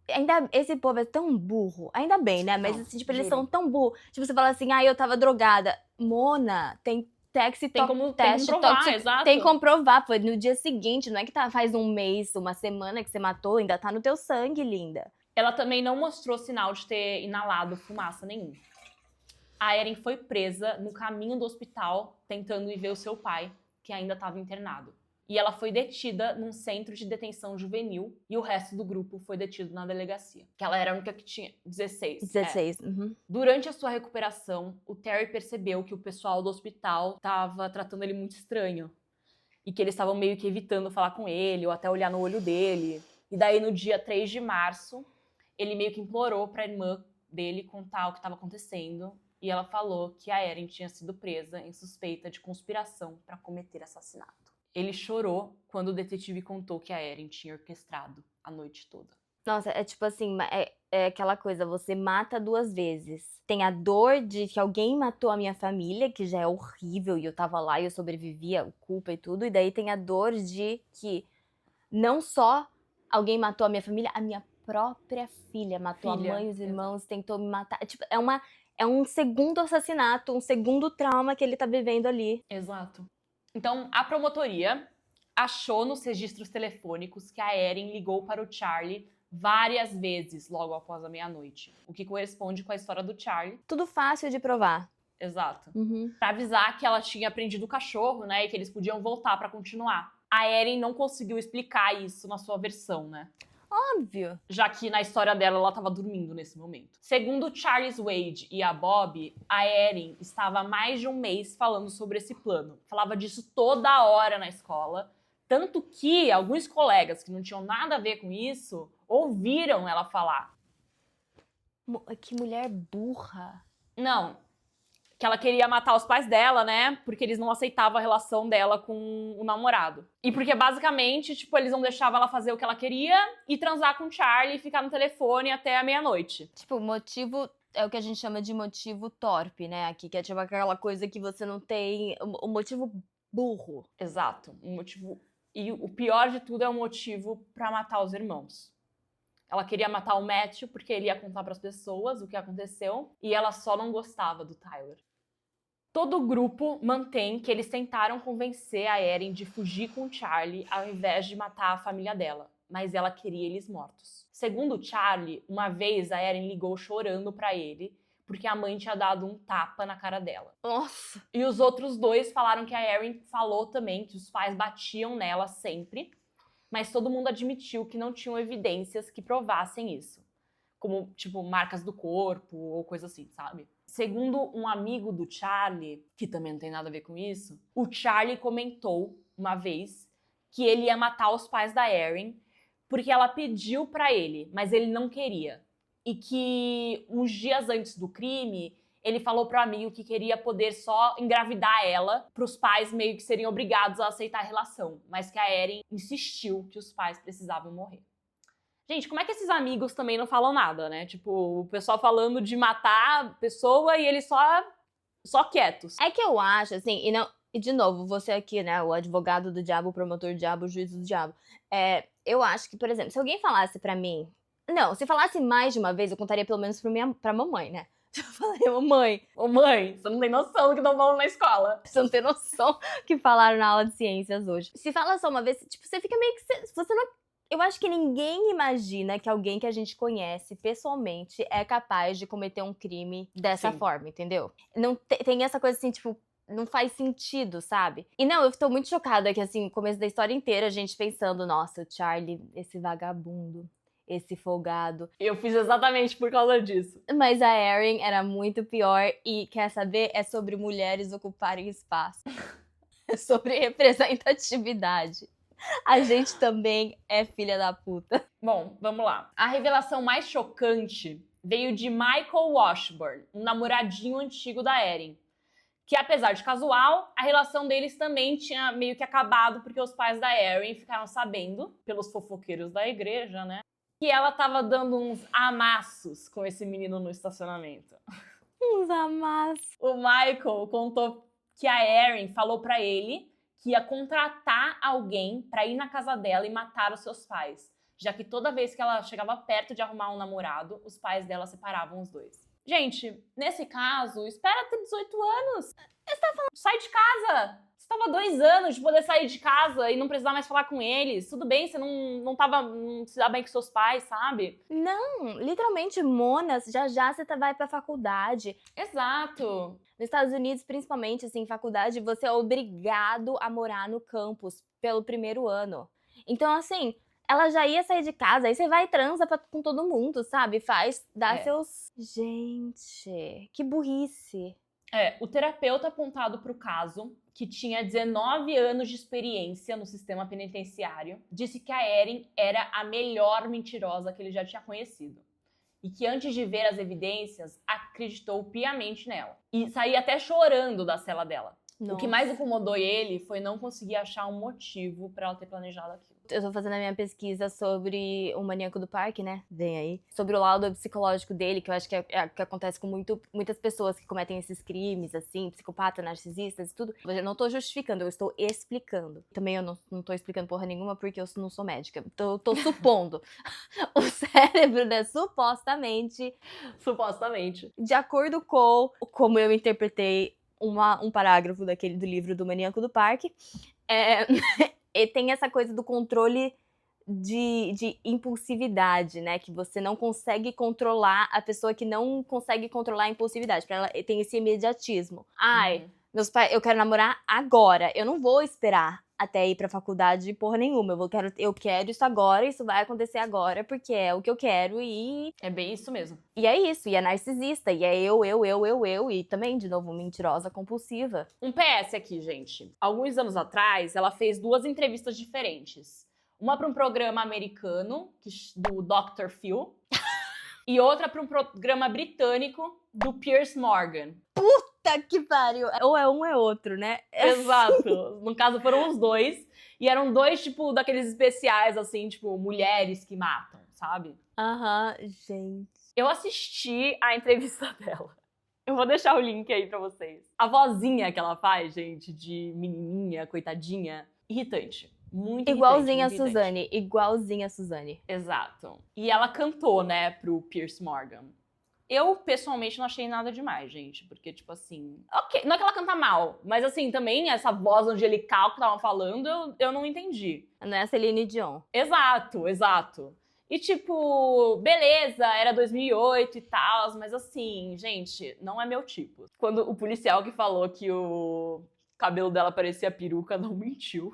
ainda esse povo é tão burro. Ainda bem, né? Mas Não, assim, tipo, eles juro. são tão burros. Tipo, você fala assim, eu tava drogada. Mona, tem teste, Tem como teste provar, tóxico. exato. Tem como provar, foi no dia seguinte. Não é que faz um mês, uma semana que você matou, ainda tá no teu sangue, linda. Ela também não mostrou sinal de ter inalado fumaça nenhum. A Erin foi presa no caminho do hospital, tentando ir ver o seu pai, que ainda estava internado. E ela foi detida num centro de detenção juvenil e o resto do grupo foi detido na delegacia. Que ela era a única que tinha 16. 16. Uhum. Durante a sua recuperação, o Terry percebeu que o pessoal do hospital estava tratando ele muito estranho. E que eles estavam meio que evitando falar com ele ou até olhar no olho dele. E daí, no dia 3 de março, ele meio que implorou para a irmã dele contar o que estava acontecendo. E ela falou que a Erin tinha sido presa em suspeita de conspiração para cometer assassinato. Ele chorou quando o detetive contou que a Erin tinha orquestrado a noite toda. Nossa, é tipo assim, é aquela coisa, você mata 2 vezes. Tem a dor de que alguém matou a minha família, que já é horrível, e eu tava lá e eu sobrevivia, culpa e tudo. E daí tem a dor de que não só alguém matou a minha família, a minha própria filha matou a mãe, os irmãos, tentou me matar. Tipo, é um segundo assassinato, um segundo trauma que ele tá vivendo ali. Exato. Então, a promotoria achou nos registros telefônicos que a Erin ligou para o Charlie várias vezes logo após a meia-noite, o que corresponde com a história do Charlie. Tudo fácil de provar. Exato. Uhum. Pra avisar que ela tinha prendido o cachorro, né, e que eles podiam voltar pra continuar. A Erin não conseguiu explicar isso na sua versão, né? Óbvio. Já que na história dela, ela tava dormindo nesse momento. Segundo Charles Wade e a Bob, a Erin estava há mais de um mês falando sobre esse plano. Falava disso toda hora na escola. Tanto que alguns colegas que não tinham nada a ver com isso, ouviram ela falar. Que mulher burra. Não, que ela queria matar os pais dela, né? Porque eles não aceitavam a relação dela com o namorado. E porque, basicamente, tipo, eles não deixavam ela fazer o que ela queria e transar com o Charlie e ficar no telefone até a meia-noite. Tipo, o motivo é o que a gente chama de motivo torpe, né? Aqui, que é tipo aquela coisa que você não tem... O motivo burro. Exato. Um motivo... E o pior de tudo é o motivo pra matar os irmãos. Ela queria matar o Matthew porque ele ia contar pras pessoas o que aconteceu e ela só não gostava do Tyler. Todo o grupo mantém que eles tentaram convencer a Erin de fugir com o Charlie ao invés de matar a família dela, mas ela queria eles mortos. Segundo o Charlie, uma vez a Erin ligou chorando pra ele porque a mãe tinha dado um tapa na cara dela. Nossa! E os outros dois falaram que a Erin falou também que os pais batiam nela sempre, mas todo mundo admitiu que não tinham evidências que provassem isso. Como, tipo, marcas do corpo ou coisa assim, sabe? Segundo um amigo do Charlie, que também não tem nada a ver com isso, o Charlie comentou uma vez que ele ia matar os pais da Erin porque ela pediu pra ele, mas ele não queria. E que uns dias antes do crime, ele falou pro amigo que queria poder só engravidar ela, pros pais meio que seriam obrigados a aceitar a relação, mas que a Erin insistiu que os pais precisavam morrer. Gente, como é que esses amigos também não falam nada, né? Tipo, o pessoal falando de matar a pessoa e eles só quietos. É que eu acho, assim, e de novo, você aqui, né, o advogado do diabo, o promotor do diabo, o juiz do diabo. Eu acho que, por exemplo, se alguém falasse pra mim... Não, se falasse mais de uma vez, eu contaria pelo menos pra mamãe, né? Eu falaria, mamãe... Ô mãe, você não tem noção do que estão falando na escola. Você não tem noção que falaram na aula de ciências hoje. Se fala só uma vez, tipo, você fica meio que... Você não... Eu acho que ninguém imagina que alguém que a gente conhece pessoalmente é capaz de cometer um crime dessa forma, entendeu? Não tem essa coisa assim, tipo, não faz sentido, sabe? E não, eu tô muito chocada que, assim, no começo da história inteira, a gente pensando, nossa, o Charlie, esse vagabundo, esse folgado. Eu fiz exatamente por causa disso. Mas a Erin era muito pior e, quer saber, é sobre mulheres ocuparem espaço. É sobre representatividade. A gente também é filha da puta. Bom, vamos lá. A revelação mais chocante veio de Michael Washburn, um namoradinho antigo da Erin. Que apesar de casual, a relação deles também tinha meio que acabado porque os pais da Erin ficaram sabendo, pelos fofoqueiros da igreja, né? Que ela tava dando uns amassos com esse menino no estacionamento. Uns amassos. O Michael contou que a Erin falou pra ele que ia contratar alguém pra ir na casa dela e matar os seus pais, já que toda vez que ela chegava perto de arrumar um namorado, os pais dela separavam os dois. Gente, nesse caso, espera ter 18 anos. Sai de casa. Você tava 2 anos de poder sair de casa e não precisar mais falar com eles. Tudo bem, você não se dá bem com seus pais, sabe? Não, literalmente, Mona, já você vai pra faculdade. Exato. Nos Estados Unidos, principalmente, assim, faculdade, você é obrigado a morar no campus pelo primeiro ano. Então, assim, ela já ia sair de casa, aí você vai e transa com todo mundo, sabe? Dá seus... Gente, que burrice. O terapeuta apontado para o caso, que tinha 19 anos de experiência no sistema penitenciário, disse que a Erin era a melhor mentirosa que ele já tinha conhecido. E que antes de ver as evidências, acreditou piamente nela. E saía até chorando da cela dela. Nossa. O que mais incomodou ele foi não conseguir achar um motivo para ela ter planejado aquilo. Eu tô fazendo a minha pesquisa sobre o Maníaco do Parque, né? Vem aí. Sobre o laudo psicológico dele, que eu acho que que acontece com muitas pessoas que cometem esses crimes, assim, psicopatas, narcisistas e tudo. Eu não tô justificando, eu estou explicando. Também eu não tô explicando porra nenhuma porque eu não sou médica. Então eu tô supondo. O cérebro, né, supostamente, de acordo com como eu interpretei um parágrafo do livro do Maníaco do Parque, e tem essa coisa do controle de impulsividade, né? Que você não consegue controlar, a pessoa que não consegue controlar a impulsividade. Pra ela tem esse imediatismo. Meus pais, eu quero namorar agora. Eu não vou esperar até ir pra faculdade porra nenhuma. Eu quero isso agora, isso vai acontecer agora, porque é o que eu quero e... É bem isso mesmo. E é isso, e é narcisista, e é eu, e também, de novo, mentirosa compulsiva. Um PS aqui, gente. Alguns anos atrás, ela fez 2 entrevistas diferentes. Uma para um programa americano, do Dr. Phil, e outra para um programa britânico do Piers Morgan. Puta que pariu! Ou é um ou é outro, né? Exato. No caso, foram os 2. E eram 2, tipo, daqueles especiais, assim, tipo, mulheres que matam, sabe? Aham, gente. Eu assisti a entrevista dela. Eu vou deixar o link aí pra vocês. A vozinha que ela faz, gente, de menininha, coitadinha, irritante. Muito igualzinha irritante, a Suzane, igualzinha a Suzane. Exato. E ela cantou, né, pro Piers Morgan. Eu, pessoalmente, não achei nada demais, gente. Porque, tipo assim... Ok, não é que ela canta mal. Mas, assim, também essa voz angelical que estavam falando, eu não entendi. Não é a Celine Dion. Exato. E, tipo, beleza, era 2008 e tal. Mas, assim, gente, não é meu tipo. Quando o policial que falou que o cabelo dela parecia peruca, não mentiu.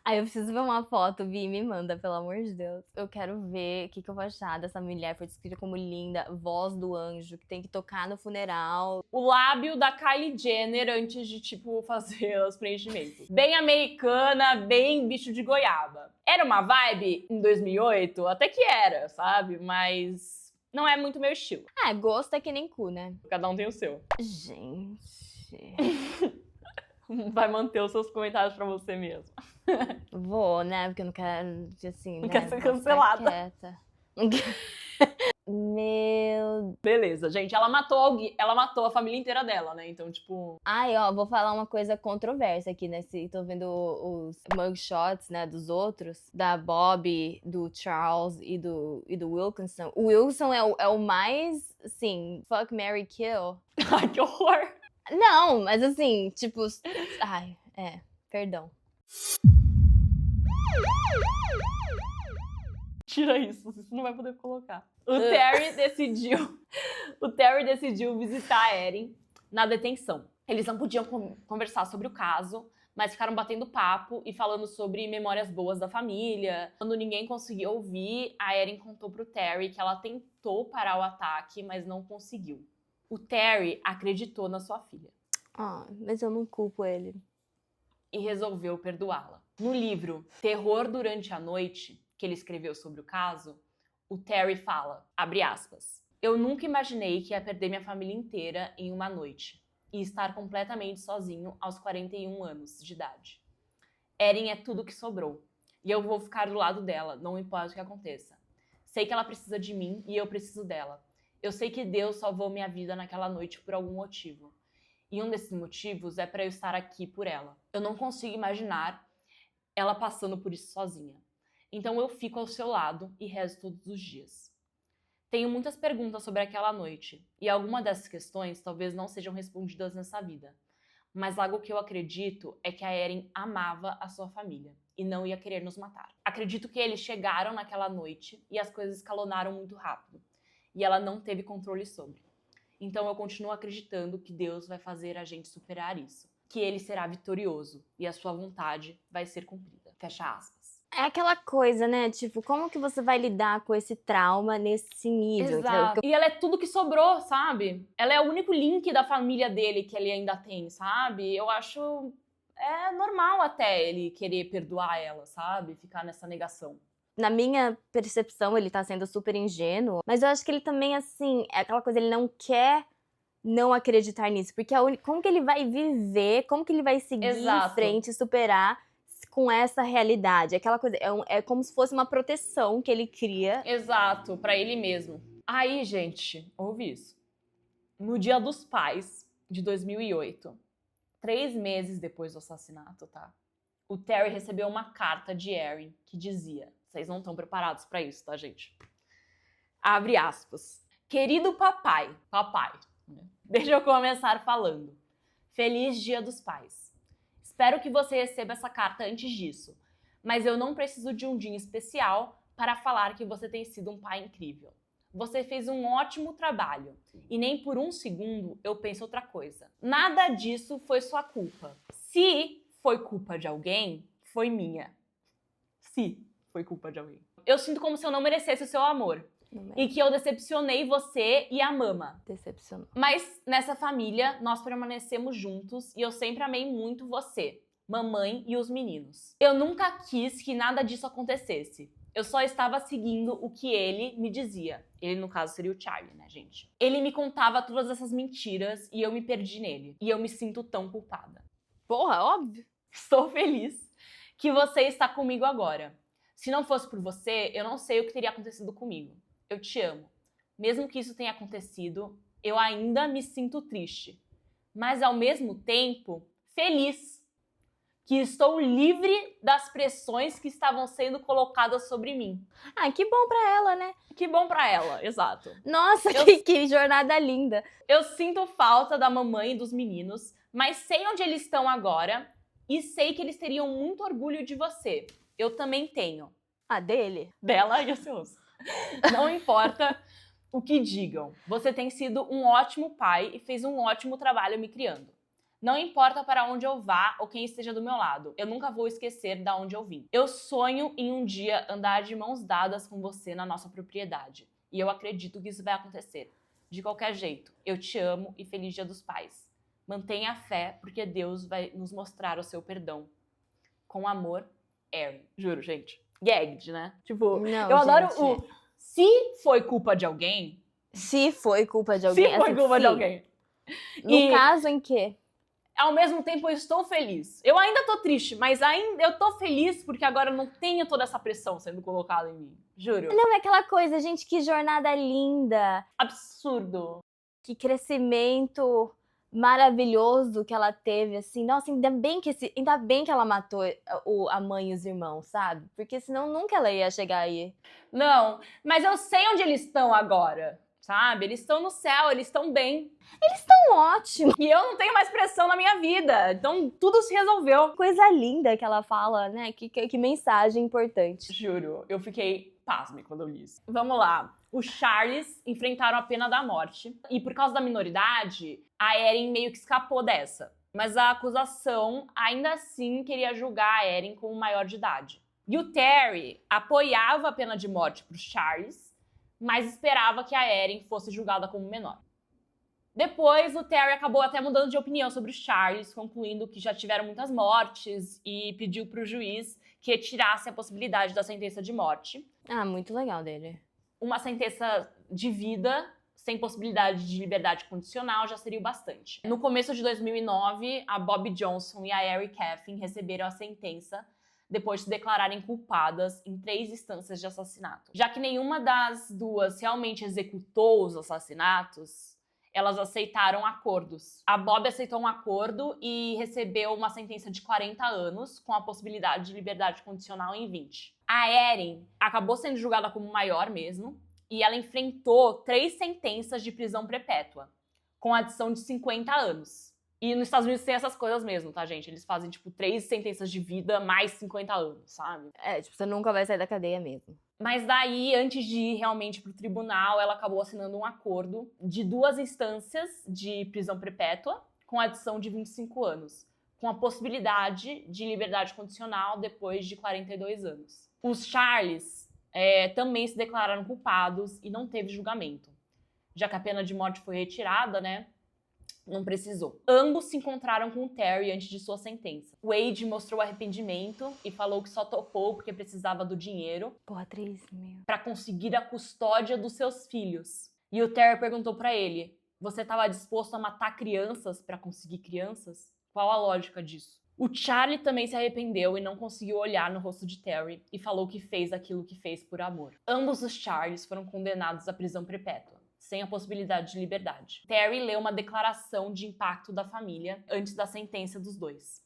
Aí eu preciso ver uma foto, Vi, me manda, pelo amor de Deus. Eu quero ver o que eu vou achar dessa mulher. Foi descrita como linda, voz do anjo, que tem que tocar no funeral. O lábio da Kylie Jenner antes de, tipo, fazer os preenchimentos. Bem americana, bem bicho de goiaba. Era uma vibe em 2008? Até que era, sabe? Mas não é muito meu estilo. Gosto é que nem cu, né? Cada um tem o seu. Gente... Vai manter os seus comentários pra você mesmo. Vou, né? Porque eu não quero, assim, Não né? quer ser cancelada. Quieta. Meu... Beleza, gente. Ela matou a família inteira dela, né? Então, tipo... Vou falar uma coisa controversa aqui, né? Tô vendo os mugshots, né, dos outros. Da Bob, do Charles e do Wilkinson. O Wilkinson é o mais, assim, fuck, marry, kill. Ai, que horror! Não, mas assim, tipo... perdão. Tira isso, você não vai poder colocar. O Terry decidiu visitar a Erin na detenção. Eles não podiam conversar sobre o caso, mas ficaram batendo papo e falando sobre memórias boas da família. Quando ninguém conseguiu ouvir, a Erin contou pro Terry que ela tentou parar o ataque, mas não conseguiu. O Terry acreditou na sua filha. Mas eu não culpo ele. E resolveu perdoá-la. No livro Terror Durante a Noite, que ele escreveu sobre o caso, o Terry fala, abre aspas, eu nunca imaginei que ia perder minha família inteira em uma noite e estar completamente sozinho aos 41 anos de idade. Erin é tudo que sobrou e eu vou ficar do lado dela, não importa o que aconteça. Sei que ela precisa de mim e eu preciso dela. Eu sei que Deus salvou minha vida naquela noite por algum motivo. E um desses motivos é para eu estar aqui por ela. Eu não consigo imaginar ela passando por isso sozinha. Então eu fico ao seu lado e rezo todos os dias. Tenho muitas perguntas sobre aquela noite, e algumas dessas questões talvez não sejam respondidas nessa vida. Mas algo que eu acredito é que a Erin amava a sua família e não ia querer nos matar. Acredito que eles chegaram naquela noite e as coisas escalonaram muito rápido, e ela não teve controle sobre. Então eu continuo acreditando que Deus vai fazer a gente superar isso, que ele será vitorioso e a sua vontade vai ser cumprida. Fecha aspas. É aquela coisa, né? Tipo, como que você vai lidar com esse trauma nesse nível? Exato. E ela é tudo que sobrou, sabe? Ela é o único link da família dele que ele ainda tem, sabe? Eu acho... É normal até ele querer perdoar ela, sabe? Ficar nessa negação. Na minha percepção, ele tá sendo super ingênuo, mas eu acho que ele também, assim, é aquela coisa, ele não quer não acreditar nisso, porque como que ele vai viver, como que ele vai seguir Exato. em frente, superar com essa realidade? Aquela coisa, é como se fosse uma proteção que ele cria. Exato, pra ele mesmo. Aí, gente, ouve isso. No Dia dos Pais, de 2008, 3 meses depois do assassinato, tá? O Terry recebeu uma carta de Erin que dizia... Vocês não estão preparados pra isso, tá, gente? Abre aspas. Querido papai, né? Deixa eu começar falando. Feliz Dia dos Pais. Espero que você receba essa carta antes disso, mas eu não preciso de um dia especial para falar que você tem sido um pai incrível. Você fez um ótimo trabalho e nem por um segundo eu penso outra coisa. Nada disso foi sua culpa. Se foi culpa de alguém, foi minha. Se foi culpa de alguém. Eu sinto como se eu não merecesse o seu amor. E que eu decepcionei você e a mama. Decepcionou. Mas nessa família, nós permanecemos juntos e eu sempre amei muito você, mamãe e os meninos. Eu nunca quis que nada disso acontecesse. Eu só estava seguindo o que ele me dizia. Ele, no caso, seria o Charlie, né, gente? Ele me contava todas essas mentiras e eu me perdi nele. E eu me sinto tão culpada. Porra, óbvio. Estou feliz que você está comigo agora. Se não fosse por você, eu não sei o que teria acontecido comigo. Eu te amo. Mesmo que isso tenha acontecido, eu ainda me sinto triste. Mas, ao mesmo tempo, feliz. Que estou livre das pressões que estavam sendo colocadas sobre mim. Que bom pra ela, né? Que bom pra ela, exato. Nossa, que jornada linda. Eu sinto falta da mamãe e dos meninos, mas sei onde eles estão agora e sei que eles teriam muito orgulho de você. Eu também tenho. Dele? Dela e o seu. Não importa o que digam. Você tem sido um ótimo pai e fez um ótimo trabalho me criando. Não importa para onde eu vá ou quem esteja do meu lado, eu nunca vou esquecer de onde eu vim. Eu sonho em um dia andar de mãos dadas com você na nossa propriedade. E eu acredito que isso vai acontecer. De qualquer jeito, eu te amo e feliz Dia dos Pais. Mantenha a fé, porque Deus vai nos mostrar o seu perdão. Com amor, Erin. Juro, gente. Gagged, né? Tipo, não, eu adoro gente. o... Se foi culpa de alguém... Se foi culpa de alguém. Se foi culpa de alguém. No caso em que? Ao mesmo tempo, eu estou feliz. Eu ainda tô triste, mas ainda eu tô feliz porque agora eu não tenho toda essa pressão sendo colocada em mim. Juro. Não, é aquela coisa, gente, que jornada linda. Absurdo. Que crescimento maravilhoso que ela teve, assim. Nossa, ainda bem que ela matou a mãe e os irmãos, sabe? Porque senão nunca ela ia chegar aí. Não, mas eu sei onde eles estão agora, sabe? Eles estão no céu, eles estão bem. Eles estão ótimos. E eu não tenho mais pressão na minha vida, então tudo se resolveu. Coisa linda que ela fala, né? Que mensagem importante. Juro, eu fiquei pasme quando eu li isso. Vamos lá. Os Charles enfrentaram a pena da morte. E por causa da minoridade, a Erin meio que escapou dessa. Mas a acusação ainda assim queria julgar a Erin como maior de idade. E o Terry apoiava a pena de morte para os Charles, mas esperava que a Erin fosse julgada como menor. Depois, o Terry acabou até mudando de opinião sobre os Charles, concluindo que já tiveram muitas mortes e pediu para o juiz que retirasse a possibilidade da sentença de morte. Ah, muito legal dele. Uma sentença de vida sem possibilidade de liberdade condicional já seria o bastante. No começo de 2009, a Bobby Johnson e a Erin Caffin receberam a sentença depois de se declararem culpadas em 3 instâncias de assassinato. Já que nenhuma das duas realmente executou os assassinatos, elas aceitaram acordos. A Bobby aceitou um acordo e recebeu uma sentença de 40 anos, com a possibilidade de liberdade condicional em 20. A Erin acabou sendo julgada como maior mesmo, e ela enfrentou 3 sentenças de prisão perpétua, com adição de 50 anos. E nos Estados Unidos tem essas coisas mesmo, tá, gente? Eles fazem, 3 sentenças de vida mais 50 anos, sabe? Você nunca vai sair da cadeia mesmo. Mas daí, antes de ir realmente pro tribunal, ela acabou assinando um acordo de 2 instâncias de prisão perpétua, com adição de 25 anos, com a possibilidade de liberdade condicional depois de 42 anos. Os Charles também se declararam culpados e não teve julgamento. Já que a pena de morte foi retirada, né? Não precisou. Ambos se encontraram com o Terry antes de sua sentença. Wade mostrou arrependimento e falou que só topou porque precisava do dinheiro. Porra, 3 mil. Pra conseguir a custódia dos seus filhos. E o Terry perguntou pra ele: você estava disposto a matar crianças pra conseguir crianças? Qual a lógica disso? O Charlie também se arrependeu e não conseguiu olhar no rosto de Terry e falou que fez aquilo que fez por amor. Ambos os Charles foram condenados à prisão perpétua, sem a possibilidade de liberdade. Terry leu uma declaração de impacto da família antes da sentença dos dois.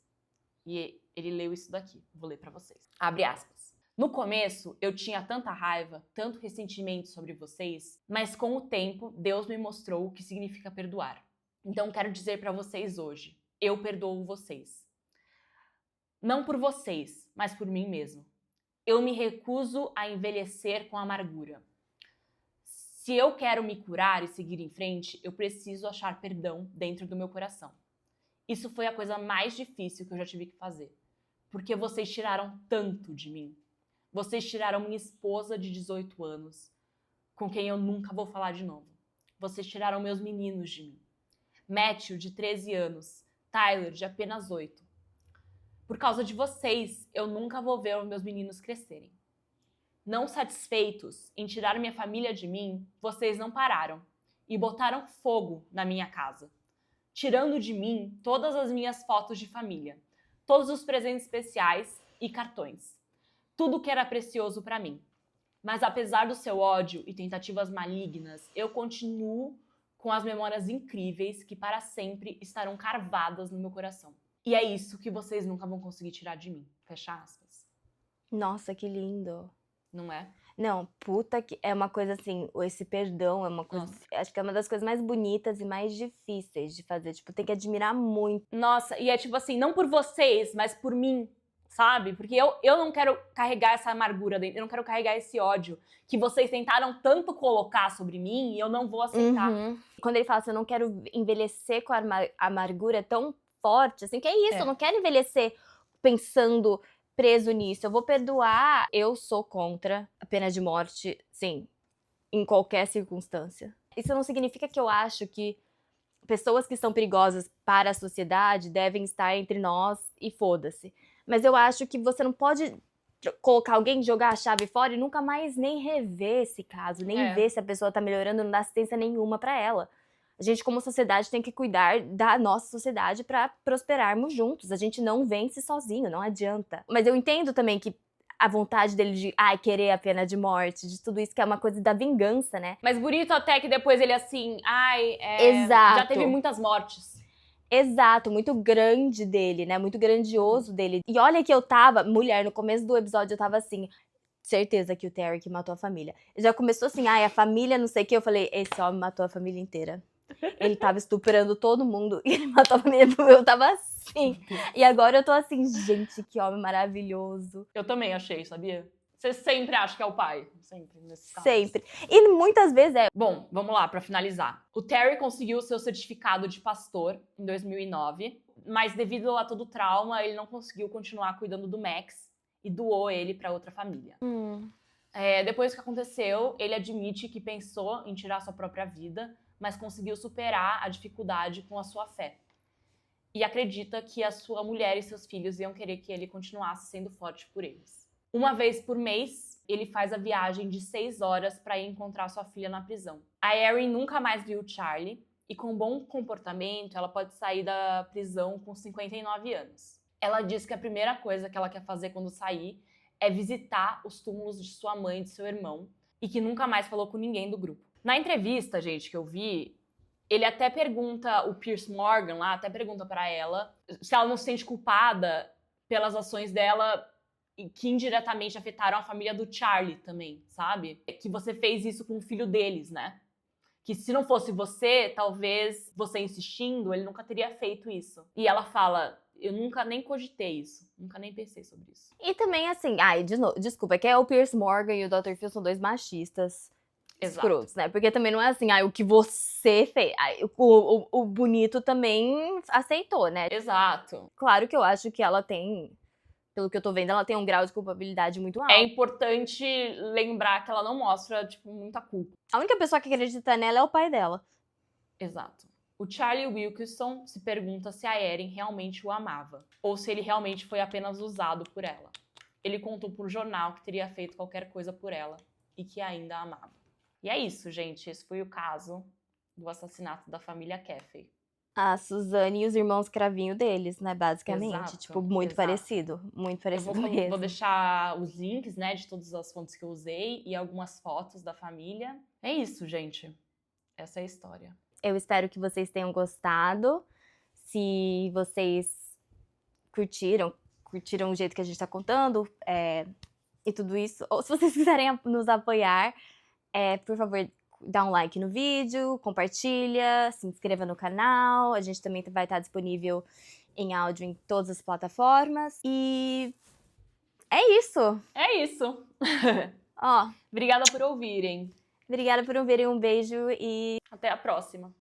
E ele leu isso daqui. Vou ler pra vocês. Abre aspas. No começo, eu tinha tanta raiva, tanto ressentimento sobre vocês, mas com o tempo, Deus me mostrou o que significa perdoar. Então quero dizer pra vocês hoje, eu perdoo vocês. Não por vocês, mas por mim mesmo. Eu me recuso a envelhecer com amargura. Se eu quero me curar e seguir em frente, eu preciso achar perdão dentro do meu coração. Isso foi a coisa mais difícil que eu já tive que fazer. Porque vocês tiraram tanto de mim. Vocês tiraram minha esposa de 18 anos, com quem eu nunca vou falar de novo. Vocês tiraram meus meninos de mim. Matthew, de 13 anos. Tyler, de apenas 8. Por causa de vocês, eu nunca vou ver os meus meninos crescerem. Não satisfeitos em tirar minha família de mim, vocês não pararam e botaram fogo na minha casa, tirando de mim todas as minhas fotos de família, todos os presentes especiais e cartões, tudo que era precioso para mim. Mas apesar do seu ódio e tentativas malignas, eu continuo com as memórias incríveis que para sempre estarão carvadas no meu coração. E é isso que vocês nunca vão conseguir tirar de mim. Fecha aspas. Nossa, que lindo. Não é? Não, puta que... É uma coisa assim, esse perdão é uma coisa... Nossa. Acho que é uma das coisas mais bonitas e mais difíceis de fazer. Tem que admirar muito. Nossa, e é assim, não por vocês, mas por mim, sabe? Porque eu não quero carregar essa amargura dentro, eu não quero carregar esse ódio que vocês tentaram tanto colocar sobre mim e eu não vou aceitar. Uhum. Quando ele fala assim, eu não quero envelhecer com a amargura, é tão forte, assim, que é isso, eu não quero envelhecer pensando preso nisso, eu vou perdoar. Eu sou contra a pena de morte, sim, em qualquer circunstância. Isso não significa que eu acho que pessoas que são perigosas para a sociedade devem estar entre nós e foda-se. Mas eu acho que você não pode colocar alguém, jogar a chave fora e nunca mais nem rever esse caso, nem ver se a pessoa tá melhorando, não dá assistência nenhuma pra ela. A gente, como sociedade, tem que cuidar da nossa sociedade pra prosperarmos juntos. A gente não vence sozinho, não adianta. Mas eu entendo também que a vontade dele de querer a pena de morte, de tudo isso, que é uma coisa da vingança, né? Mas bonito até que depois ele assim, Exato. já teve muitas mortes. Exato, muito grande dele, né? Muito grandioso dele. E olha que eu tava, mulher, no começo do episódio eu tava assim, certeza que o Terry que matou a família. Já começou assim, a família não sei o que, eu falei, esse homem matou a família inteira. Ele tava estuprando todo mundo e ele matou a família, eu tava assim. E agora eu tô assim, gente, que homem maravilhoso. Eu também achei, sabia? Você sempre acha que é o pai, sempre, nesse caso. Sempre. E muitas vezes é. Bom, vamos lá, pra finalizar. O Terry conseguiu seu certificado de pastor em 2009. mas devido a todo o trauma, ele não conseguiu continuar cuidando do Max e doou ele para outra família. Depois que aconteceu, ele admite que pensou em tirar sua própria vida, mas conseguiu superar a dificuldade com a sua fé. E acredita que a sua mulher e seus filhos iam querer que ele continuasse sendo forte por eles. Uma vez por mês, ele faz a viagem de 6 horas para ir encontrar sua filha na prisão. A Erin nunca mais viu o Charlie, e com bom comportamento, ela pode sair da prisão com 59 anos. Ela diz que a primeira coisa que ela quer fazer quando sair é visitar os túmulos de sua mãe e de seu irmão, e que nunca mais falou com ninguém do grupo. Na entrevista, gente, que eu vi, ele até pergunta, o Piers Morgan lá, até pergunta pra ela se ela não se sente culpada pelas ações dela que indiretamente afetaram a família do Charlie também, sabe? Que você fez isso com o filho deles, né? Que se não fosse você, talvez você insistindo, ele nunca teria feito isso. E ela fala, eu nunca nem cogitei isso, nunca nem pensei sobre isso. E também, assim, de novo, desculpa, é que o Piers Morgan e o Dr. Phil são dois machistas escrotos, né? Porque também não é assim, o que você fez. O bonito também aceitou, né? Exato. Claro que eu acho que ela tem, pelo que eu tô vendo, ela tem um grau de culpabilidade muito alto. É importante lembrar que ela não mostra, tipo, muita culpa. A única pessoa que acredita nela é o pai dela. Exato. O Charlie Wilkinson se pergunta se a Erin realmente o amava, ou se ele realmente foi apenas usado por ela. Ele contou pro jornal que teria feito qualquer coisa por ela e que ainda a amava. E é isso, gente. Esse foi o caso do assassinato da família Caffey. A Suzane e os irmãos cravinho deles, né, basicamente. Exato, tipo, muito exato. parecido. Muito parecido mesmo. Vou deixar os links, né, de todas as fontes que eu usei e algumas fotos da família. É isso, gente. Essa é a história. Eu espero que vocês tenham gostado. Se vocês curtiram o jeito que a gente tá contando e tudo isso. Ou se vocês quiserem nos apoiar, por favor, dá um like no vídeo, compartilha, se inscreva no canal. A gente também vai estar disponível em áudio em todas as plataformas. E é isso. É isso. Ó, Obrigada por ouvirem. obrigada por ouvirem. Um beijo e Até a próxima.